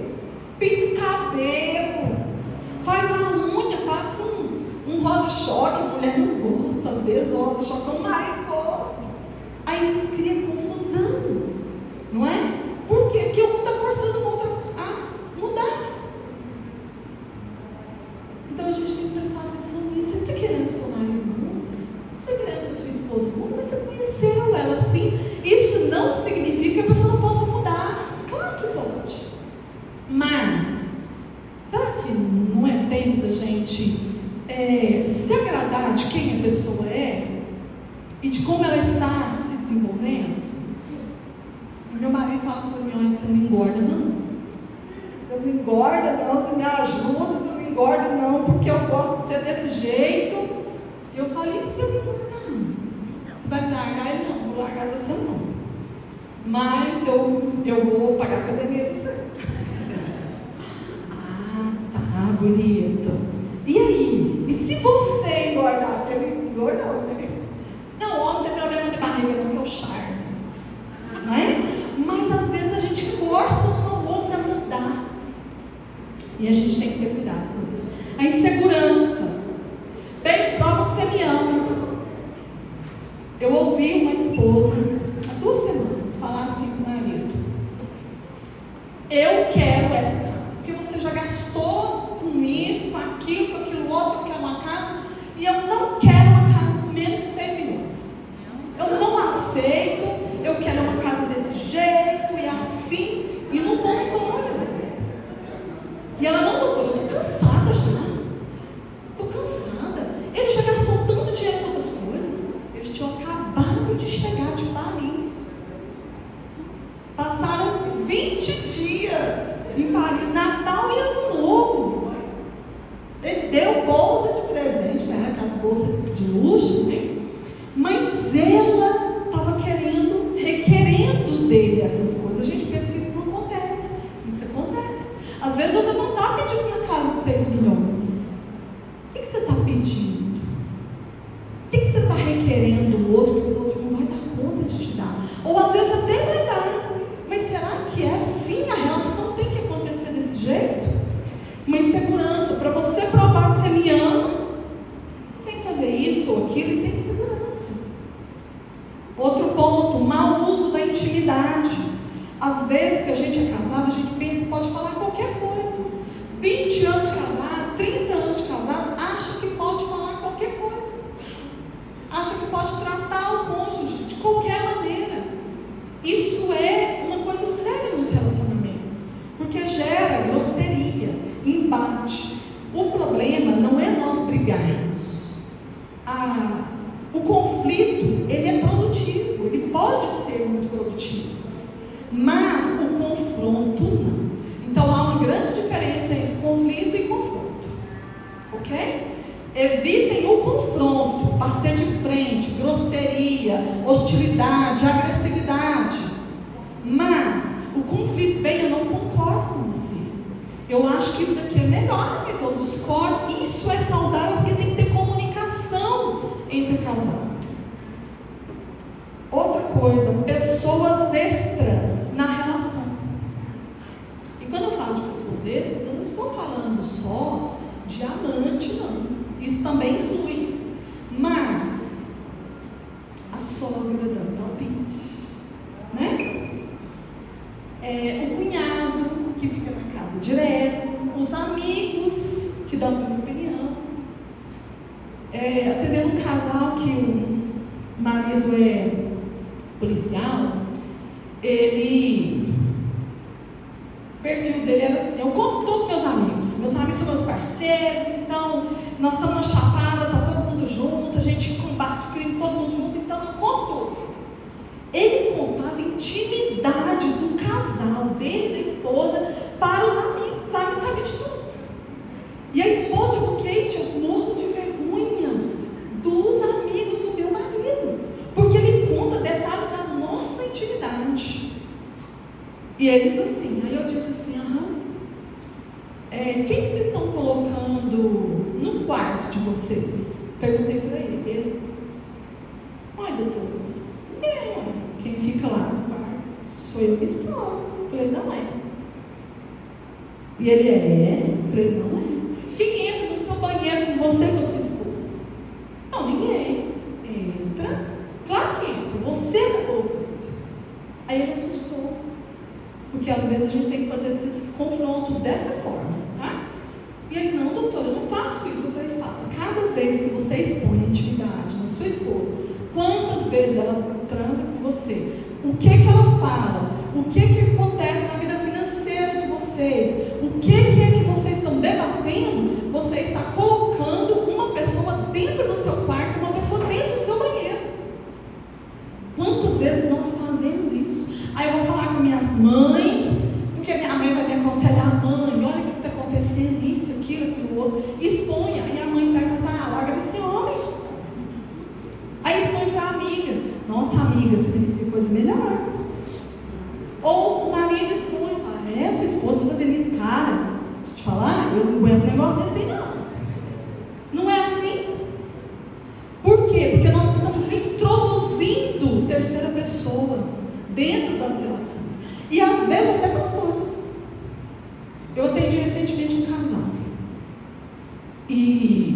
pinta o cabelo, faz a unha, passa um rosa-choque. A mulher não gosta, às vezes, do rosa-choque, mas o marido gosta. Aí eles criam confusão, não é? Por quê? Porque um está forçando o outro a mudar. Então a gente tem que prestar atenção nisso. Você está querendo que seu marido mude? Você está querendo que sua esposa mude? Mas você conheceu ela assim. Isso não significa que a pessoa não possa mudar. Claro que pode. Mas, será que não é tempo da gente se agradar de quem a pessoa é? E de como ela está se desenvolvendo? Meu marido fala assim para mim: olha, você não engorda não. Você não engorda não, você me ajuda, você não engorda não, porque eu gosto de ser desse jeito. Eu falei: se eu não engordar, você vai me largar? Ele: não, vou largar você não. Mas eu vou pagar a academia de você. Ah, tá, bonito. E aí? E se você engordar? Ele engordou, né? Não, homem não tem problema de barriga não, que é o charme. Não é? Mas às vezes a gente força uma ou outra a mudar. E a gente tem que ter cuidado com isso. A insegurança. Bem, prova que você me ama. Eu ouvi uma esposa, há 2 semanas, falar assim com o marido: eu quero essa casa, porque você já gastou com isso, com aquilo outro, eu quero uma casa, e eu não quero uma casa com menos de 6 milhões. Eu não aceito, eu quero uma casa desse jeito, e assim, e no consultório. E ela: não, doutora, eu estou cansada já. Estou cansada. Ele já gastou tanto dinheiro com outras coisas. Eles tinham acabado de chegar de Paris. Passaram 20 dias em Paris, Natal e Ano Novo. Ele deu bolsa de presente, né? Aquelas bolsas de luxo, né? Mas ela estava requerendo dele essas coisas. A gente pensa que isso não acontece. Isso acontece. Às vezes você não está pedindo uma casa de 6 milhões. O que você está pedindo? O que você está requerendo do outro que o outro não vai dar conta de te dar? Ou às vezes até vai dar. Mas será que é assim? A relação tem que acontecer desse jeito? Uma insegurança. Para você provar que você me ama, você tem que fazer isso ou aquilo, e sem insegurança. Outro ponto: mau uso da intimidade. Às vezes, que a gente é casado, a gente pensa que pode falar qualquer coisa. 20 anos de casado, 30 anos de casado, acha que pode falar qualquer coisa. Acha que pode tratar o cônjuge de qualquer maneira. Isso é uma coisa séria nos relacionamentos, porque gera grosseria, embate. O problema não é nós brigarmos. O conflito, ele é produtivo, ele pode ser muito produtivo, mas o confronto não. Então há uma grande diferença entre conflito e confronto, ok? Evitem o confronto, bater de frente, grosseria, hostilidade, agressividade. Mas o conflito: bem, eu não concordo com você, eu acho que isso daqui é melhor, mas eu discordo. Isso é saudável, porque tem que ter comunicação entre o casal. Outra coisa: pessoas extras na relação. E quando eu falo de pessoas extras, eu não estou falando só de amante, não. Isso também inclui. Mas a sogra dando palpite, né? O cunhado que fica na casa direto, os amigos que dão muita opinião. Atendendo um casal que o marido é policial, o perfil dele era assim: eu conto todos meus amigos são meus parceiros, então nós estamos na chapada, está todo mundo junto, a gente combate o crime todo mundo junto, então eu conto tudo. Ele contava a intimidade do casal, dele e da esposa, para os amigos. Os amigos sabiam de tudo. E a esposa chegou: Kate, eu morro de vergonha dos amigos do meu marido, porque ele conta detalhes da nossa intimidade. E eles assim, aí eu disse assim: quem vocês estão colocando no quarto de vocês? Perguntei para ele. Olha, doutor, quem fica lá no quarto sou eu e minha esposa. Falei: não é. E ele: é? Falei: não é. Quem entra no seu banheiro com você e com a sua esposa? Não, ninguém. Entra. Claro que entra. Você está colocando. Aí ele assustou. Porque às vezes a gente tem que fazer esses confrontos dessa forma, tá? E ele: não, doutora, eu não faço isso. Eu falei: fala. Cada vez que você expõe a intimidade na sua esposa, quantas vezes ela transa com você, o que ela fala, o que acontece na vida financeira de vocês, o que é que vocês estão debatendo, você está colocando uma pessoa dentro do seu quarto, uma pessoa dentro do seu banheiro. Quantas vezes nós fazemos isso? Aí eu vou falar expõe. Aí a mãe pega e fala assim, larga desse homem. Aí expõe para a amiga. Nossa, amiga, você merecia coisa melhor. Ou o marido expõe e fala, sua esposa está fazendo isso, cara. Deixa eu te falar, eu não aguento um negócio desse aí não. Não é assim? Por quê? Porque nós estamos introduzindo terceira pessoa dentro das relações. E às vezes até pastores. Eu atendi recentemente um casal.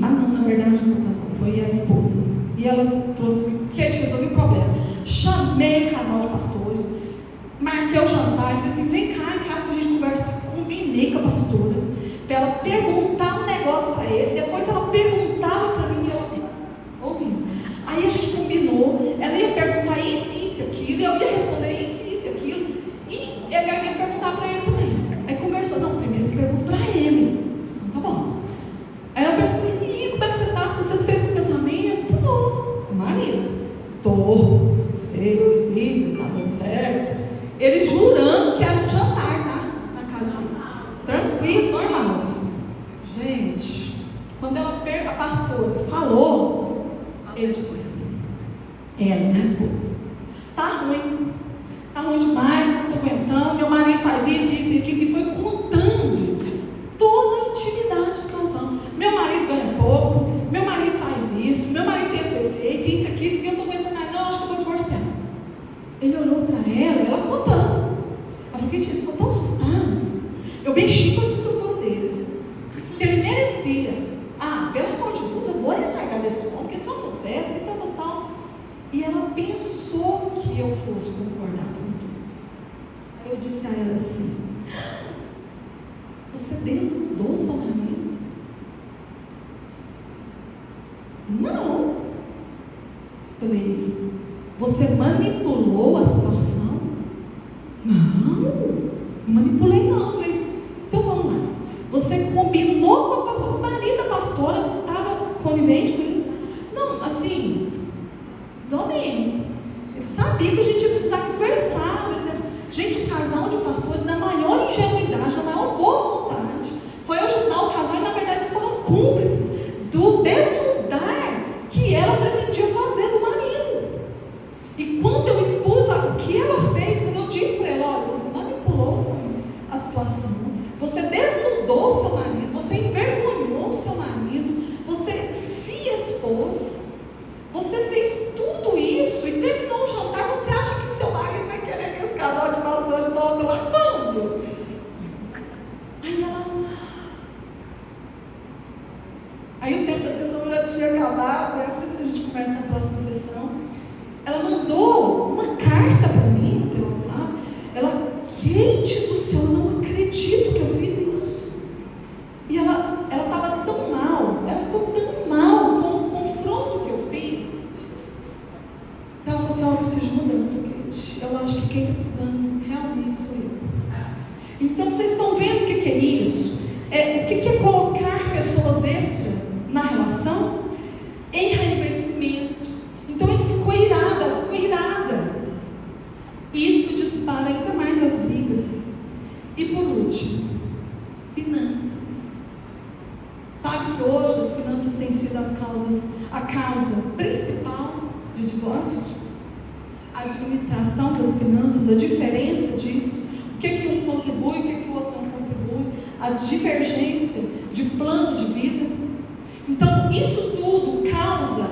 Não, na verdade não foi o casal, foi a esposa. E ela trouxe para mim, que resolvi o problema. Chamei o casal de pastores, marquei o jantar e falei assim, vem cá em casa para a gente conversar. Combinei com a pastora, para ela perguntar um negócio para ele, depois ela perguntava para mim e eu ouvindo. Aí a gente combinou, ela ia perguntar isso, aquilo, e eu ia responder isso, aquilo, e ela ia perguntar para ele também. Aí conversou, não, primeiro você pergunta para ele. Tá bom. Aí eu perguntei, e como é que você está? Você satisfeito com o casamento? Tô. O marido. Tô. Satisfeito, tá dando certo. Ele jurando que era um jantar, tá? Na casa dele. Tranquilo, normal. Gente, quando a pastora falou, ele disse assim, ela, minha esposa, tá ruim demais, não estou aguentando, meu marido faz isso, aquilo, e foi contando toda a intimidade do casal. Meu marido ganha pouco, meu marido faz isso, meu marido tem esse defeito, isso aqui, eu não estou aguentando mais, não, acho que eu vou divorciar. Ele olhou para ela contando. A Juquete ficou tão assustada. Eu mexi com a estrutura dele, que ele merecia. Pelo amor de Deus, eu vou largar desse homem, porque esse homem não presta e tal. E ela pensou que eu fosse concordar com tudo. Aí eu disse a ela assim, você desnudou seu marido? Não. Falei, você manipulou a situação? Não manipulei não. Falei, então vamos lá. Você combinou com a pastora, o marido da pastora estava conivente com isso? Não, assim, homem, ele sabia que a gente ia precisar conversar. Gente, o casal de pastores, na maior ingenuidade, na maior boa vontade, foi ajudar o casal e na verdade eles foram cúmplices do desnudar que ela pretendia fazer do marido. E quando eu expus o que ela fez, quando eu disse para ela, olha, você manipulou a situação, você desnudou seu marido, você envergonhou seu marido, você se expôs, você fez tudo isso e terminou o jantar, você acha que seu marido vai querer que esse casal de pastores volte lá quando? Aí o tempo da sessão já tinha acabado, né? Eu falei assim, a gente conversa na próxima sessão. Ela mandou uma carta para mim, pelo WhatsApp. Ela, Kate do céu, eu não acredito que eu fiz isso. E ela estava tão mal, ela ficou tão mal com o confronto que eu fiz. Então ela falou assim, eu preciso de mudança, Kate. Eu acho que quem está precisando realmente sou eu. Então vocês estão vendo o que é isso? O que é colocar pessoas extra na relação? Enraivecimento. Então ele ficou irado, ela ficou irada. Isso dispara ainda mais as brigas. E por último, finanças. Sabe que hoje as finanças têm sido a causa principal de divórcio? A administração das finanças, a diferença disso, o que um contribui, o que o outro não contribui, a divergência de plano de vida. Então, isso tudo causa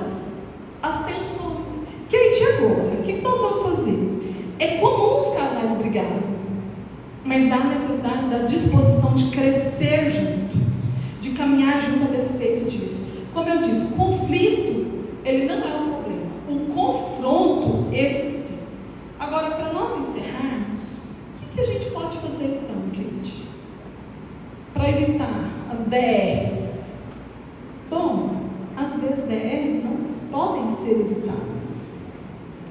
as tensões. Kate, agora, o que nós vamos fazer? É comum os casais brigarem, mas há necessidade da disposição de crescer junto, de caminhar junto a respeito disso. Como eu disse, o conflito, ele não é um problema. O confronto, esse sim. Agora, para nós encerrarmos, o que a gente pode fazer então, Kate? Para evitar as DRs. Bom, às vezes DRs não podem ser evitadas.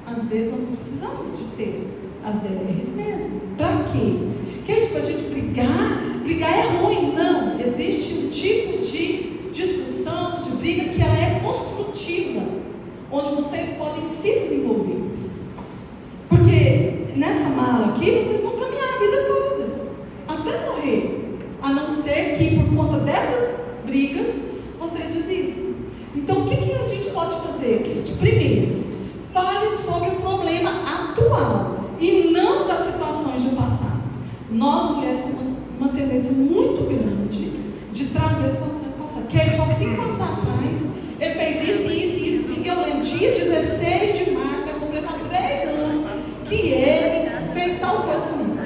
Às vezes nós precisamos de ter as DRs mesmo. Para quê? Kate, para a gente brigar? Brigar é ruim? Não. Existe um tipo de discussão, de briga que ela é construtiva, onde vocês podem se desenvolver. Porque nessa mala aqui vocês vão caminhar a vida toda, até morrer. A não ser que por conta dessas brigas você, Kate? Primeiro, fale sobre o problema atual e não das situações do passado. Nós, mulheres, temos uma tendência muito grande de trazer situações passadas. Kate, há 5 anos atrás, ele fez isso, isso e isso. Miguel, lembro, dia 16 de março, vai completar 3 anos, que ele fez tal coisa comigo.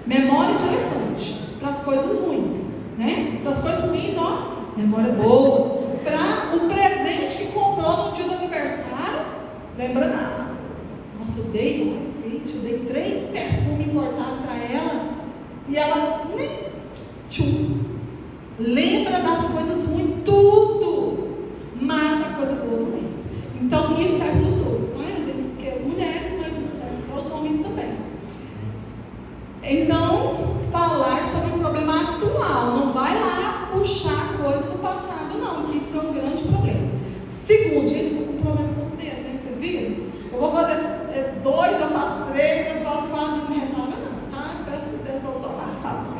Memória de elefante, para as coisas ruins, né? Para as coisas ruins, ó, memória boa. Para o presente que comprou no dia do aniversário, lembra nada. Nossa, eu dei 3 perfumes importados para ela, e ela nem tchum. Lembra das coisas ruins, tudo, mas da coisa boa não lembra. Então, isso serve para os dois, não é? Eu sei que as mulheres, mas isso serve para os homens também. Então, falar sobre o problema atual, não vai lá puxar coisa do passado, não, que isso é um grande problema. Segundo, gente, eu estou com problema com os dedos, né? Vocês viram? Eu vou fazer 2, eu faço 3, eu faço 4, não me retorna, não, tá? Presta atenção só na fala.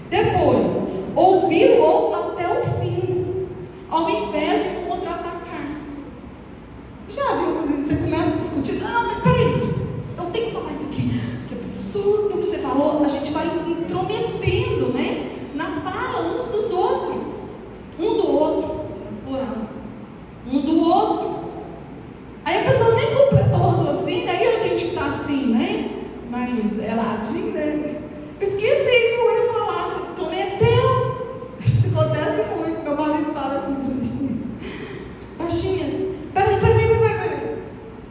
Depois, ouvir o outro até o fim, ao invés de contra-atacar. Você já viu, inclusive, você começa a discutir, não, mas peraí, eu tenho que falar isso aqui, que absurdo que você falou, a gente vai intrometendo, né, na fala uns dos outros, um do outro, um do outro. Aí a pessoa nem completou o raciocínio, aí a gente está assim, né, mais eladinho, né, eu esqueci que eu ia falar, você intrometeu. Isso acontece muito, meu marido fala assim para mim, baixinha, peraí,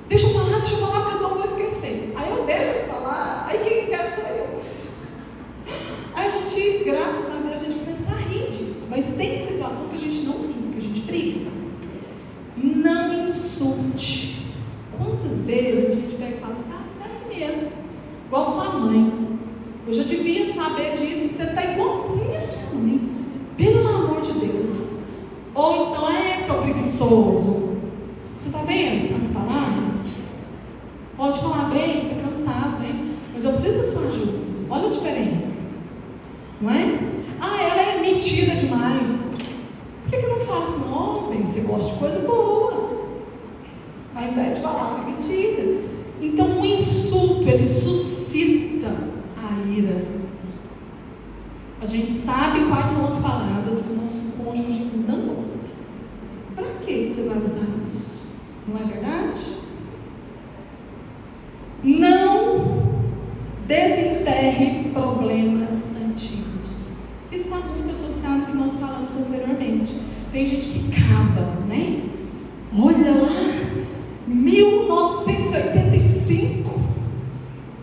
deixa eu falar, porque senão eu vou esquecer. Aí eu deixo de falar, aí quem esquece sou eu. Aí a gente, graças a Deus, a gente começa a rir disso, mas tem situação que a gente não ri, que a gente briga. Não insulte. Quantas vezes a gente pega e fala assim, você é assim mesmo, igual sua mãe. Eu já devia saber disso, você está igualzinho a sua mãe, pelo amor de Deus. Ou então, seu preguiçoso. Você está vendo as palavras? Pode falar bem, você está cansado, né? Mas eu preciso da sua ajuda. Olha a diferença. Não é? Ela é metida demais. Por que não fala assim, bem, você gosta de coisa boa? Ao invés de falar que é metida. Então, o insulto, ele suscita a ira. A gente sabe quais são as palavras que o nosso cônjuge não gosta. Para que você vai usar isso? Não é verdade? Não desenterre problemas antigos. Isso está muito associado ao que nós falamos anteriormente. Tem gente que cava, né? Olha lá, 1985.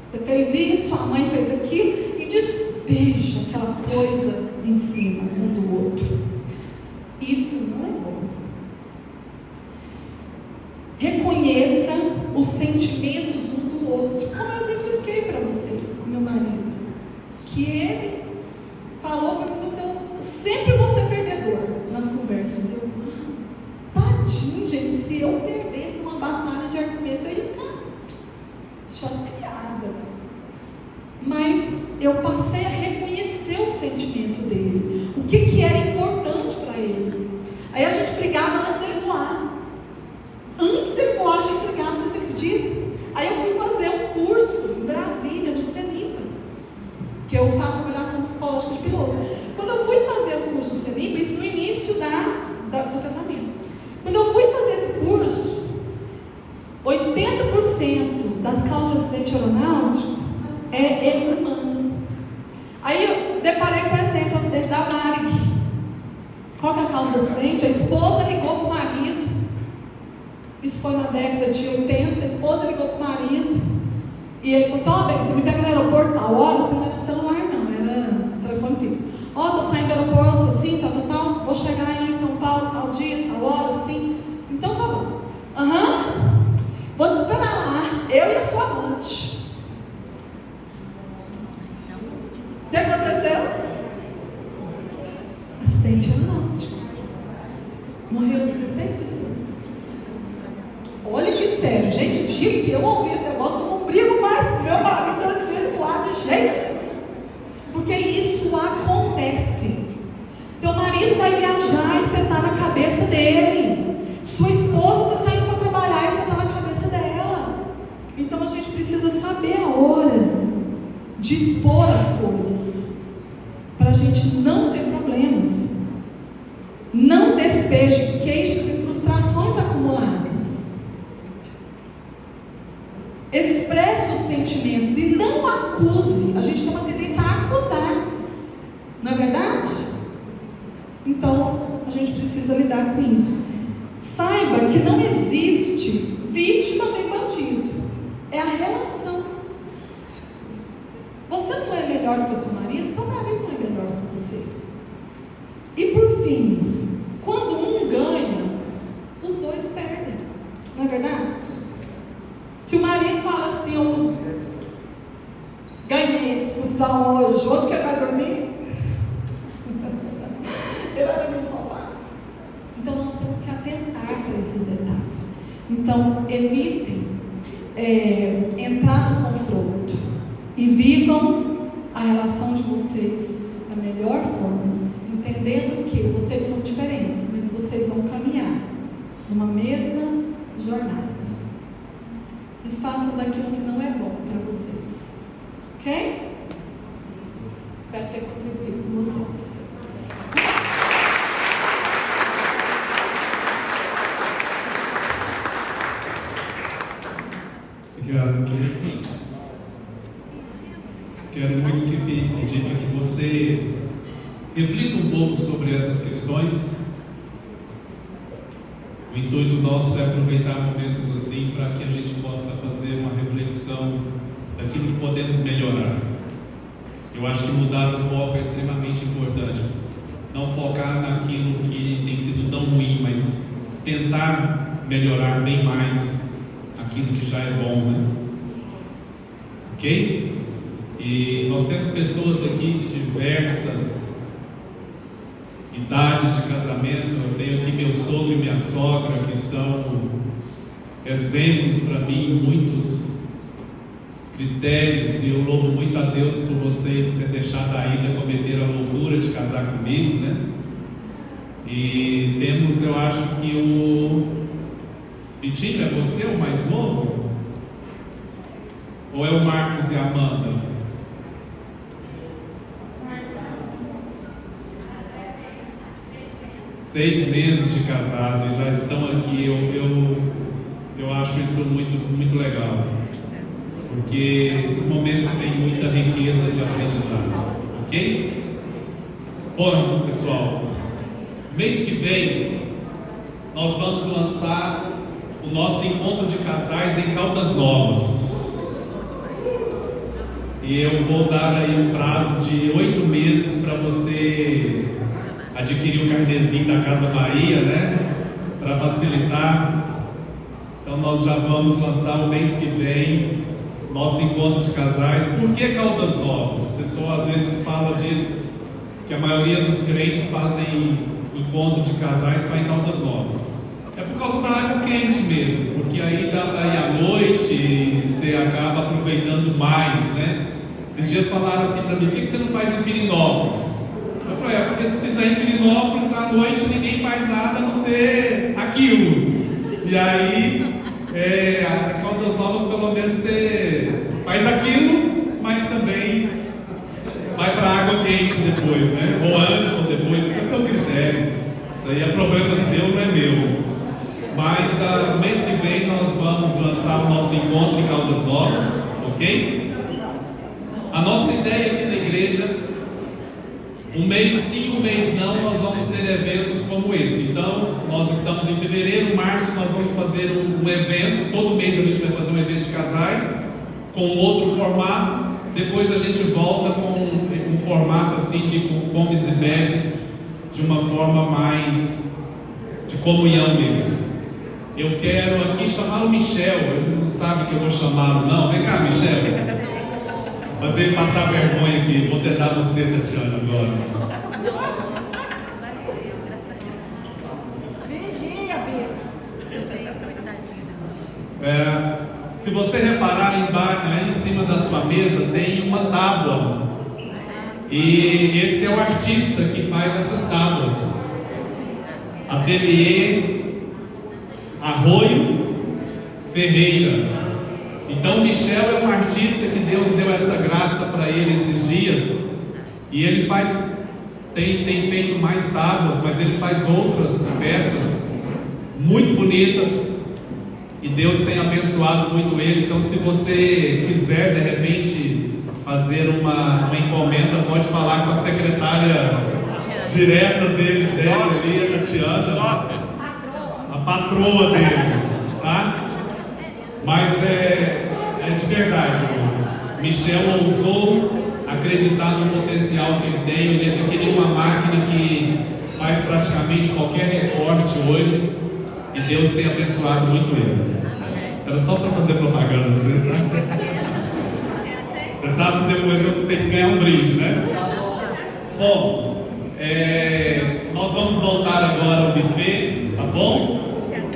Você fez isso, sua mãe fez aquilo, e despeja aquela coisa em cima um do outro. Isso não é bom. Reconheça os sentimentos um do outro. Como eu exemplifiquei para vocês com meu marido, que ele falou para mim, eu sempre vou ser perdedor nas conversas. Eu, tadinho, gente, se eu perdesse numa batalha de argumento, eu ia ficar chateada. Mas eu passei a reconhecer o sentimento dele, o que era importante para ele. Aí a gente brigava antes dele voar. Antes dele voar, a gente brigava, vocês acreditam? Aí eu fui fazer um curso em Brasília, no CENIPA, que eu faço avaliação psicológica de piloto. Quando eu fui fazer o curso no CENIPA, isso no início do casamento. Quando eu fui fazer esse curso, 80% das causas de acidente aeronáutico é humano. Aí eu deparei com o exemplo do acidente da Varig. Qual que é a causa do acidente? A esposa ligou para o marido. Isso foi na década de 80. A esposa ligou para o marido. E ele falou assim, bem, você me pega no aeroporto tal hora, assim, não era celular não, era telefone fixo. Estou saindo do aeroporto, assim, tal, vou chegar aí em São Paulo, tal dia, tal hora, assim. Então tá bom. Vou te esperar lá, eu e a sua amante. O que aconteceu? Acidente aeronáutico. Morreram 16 pessoas. Olha que sério, gente, o dia que eu ouvi esse negócio, eu não brigo mais com meu marido antes dele voar de jeito. Porque isso acontece. Seu marido vai viajar e você está na cabeça dele. Sua esposa está saindo expor as coisas, para a gente não ter problemas. Não despeje queixas e frustrações acumuladas. Expresse os sentimentos e não acuse. A gente tem uma tendência a acusar, não é verdade? Então, a gente precisa lidar com isso. Saiba que não existe vítima nem bandido. É a relação. Você não é melhor que o seu marido não é melhor que você. E por fim, quando um ganha, os dois perdem. Não é verdade? Se o marido fala assim, eu ganhei a discussão hoje, onde que ele vai dormir? Ele vai dormir no sofá. Então nós temos que atentar para esses detalhes. Então evitem entrar no confronto e vivam a relação de vocês da melhor forma, entendendo que vocês são diferentes, mas vocês vão caminhar numa mesma jornada. Desfaçam daquilo que não é bom para vocês. Ok? Espero ter contribuído com vocês. Obrigado, querido. Quero muito pedir para que você reflita um pouco sobre essas questões. O intuito nosso é aproveitar momentos assim para que a gente possa fazer uma reflexão daquilo que podemos melhorar. Eu acho que mudar o foco é extremamente importante. Não focar naquilo que tem sido tão ruim, mas tentar melhorar bem mais aquilo que já é bom, né? Ok? E nós temos pessoas aqui de diversas idades de casamento. Eu tenho aqui meu sogro e minha sogra, que são exemplos para mim, muitos critérios, e eu louvo muito a Deus por vocês terem deixado a Ida cometer a loucura de casar comigo, né? E temos, eu acho que o Vitinho, é você o mais novo? Ou é o Marcos e a Amanda? 6 meses de casado e já estão aqui. Eu acho isso muito legal, porque esses momentos têm muita riqueza de aprendizado, ok? Bom, pessoal, mês que vem nós vamos lançar o nosso encontro de casais em Caldas Novas, e eu vou dar aí um prazo de 8 meses para você adquirir o carnezinho da Casa Bahia, né? Para facilitar. Então nós já vamos lançar o mês que vem nosso encontro de casais. Por que Caldas Novas? O pessoal às vezes fala disso, que a maioria dos crentes fazem encontro de casais só em Caldas Novas. É por causa da água quente mesmo, porque aí dá para ir à noite e você acaba aproveitando mais, né? Esses dias falaram assim para mim: por que você não faz em Pirinópolis? Eu falei: porque se fizer em Pirinópolis à noite ninguém faz nada a não ser aquilo. E aí, a Caldas Novas pelo menos você faz aquilo, mas também vai para a água quente depois, né? Ou antes ou depois, fica a seu critério. Isso aí é problema seu, não é meu. Mas no mês que vem nós vamos lançar o nosso encontro em Caldas Novas, ok? A nossa ideia aqui na igreja, um mês sim, um mês não, nós vamos ter eventos como esse. Então, nós estamos em fevereiro, março, nós vamos fazer um evento. Todo mês a gente vai fazer um evento de casais, com outro formato. Depois a gente volta com um formato assim de comes e bebes, de uma forma mais de comunhão mesmo. Eu quero aqui chamar o Michel. Ele não sabe que eu vou chamá-lo, não. Vem cá, Michel. Fazer ele passar vergonha aqui. Vou tentar você, Tatiana, agora. Vigia, Bia. Se você reparar aí em cima da sua mesa tem uma tábua. E esse é o artista que faz essas tábuas. Ateliê Arroio Ferreira. Então, Michel é um artista que Deus deu essa graça para ele esses dias, e ele tem feito mais tábuas, mas ele faz outras peças muito bonitas, e Deus tem abençoado muito ele. Então, se você quiser de repente fazer uma encomenda, pode falar com a secretária direta dele ali, a Tatiana, a patroa dele, tá? Mas é de verdade, irmãos. Michel ousou acreditar no potencial que ele tem. Ele adquiriu uma máquina que faz praticamente qualquer recorte hoje, e Deus tem abençoado muito ele. Era só para fazer propaganda, você, tá? Você sabe que depois eu tenho que ganhar um brinde, né? Bom, nós vamos voltar agora ao buffet, tá bom?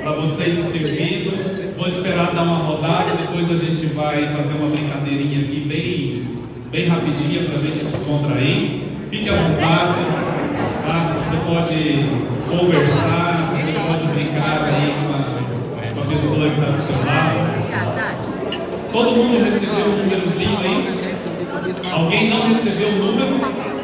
Para vocês se servindo. Vou esperar dar uma rodada, depois a gente vai fazer uma brincadeirinha aqui bem rapidinha para a gente descontrair. Fique à vontade, tá? Você pode conversar, você pode brincar aí com a pessoa que está do seu lado. Todo mundo recebeu um númerozinho aí? Alguém não recebeu o número?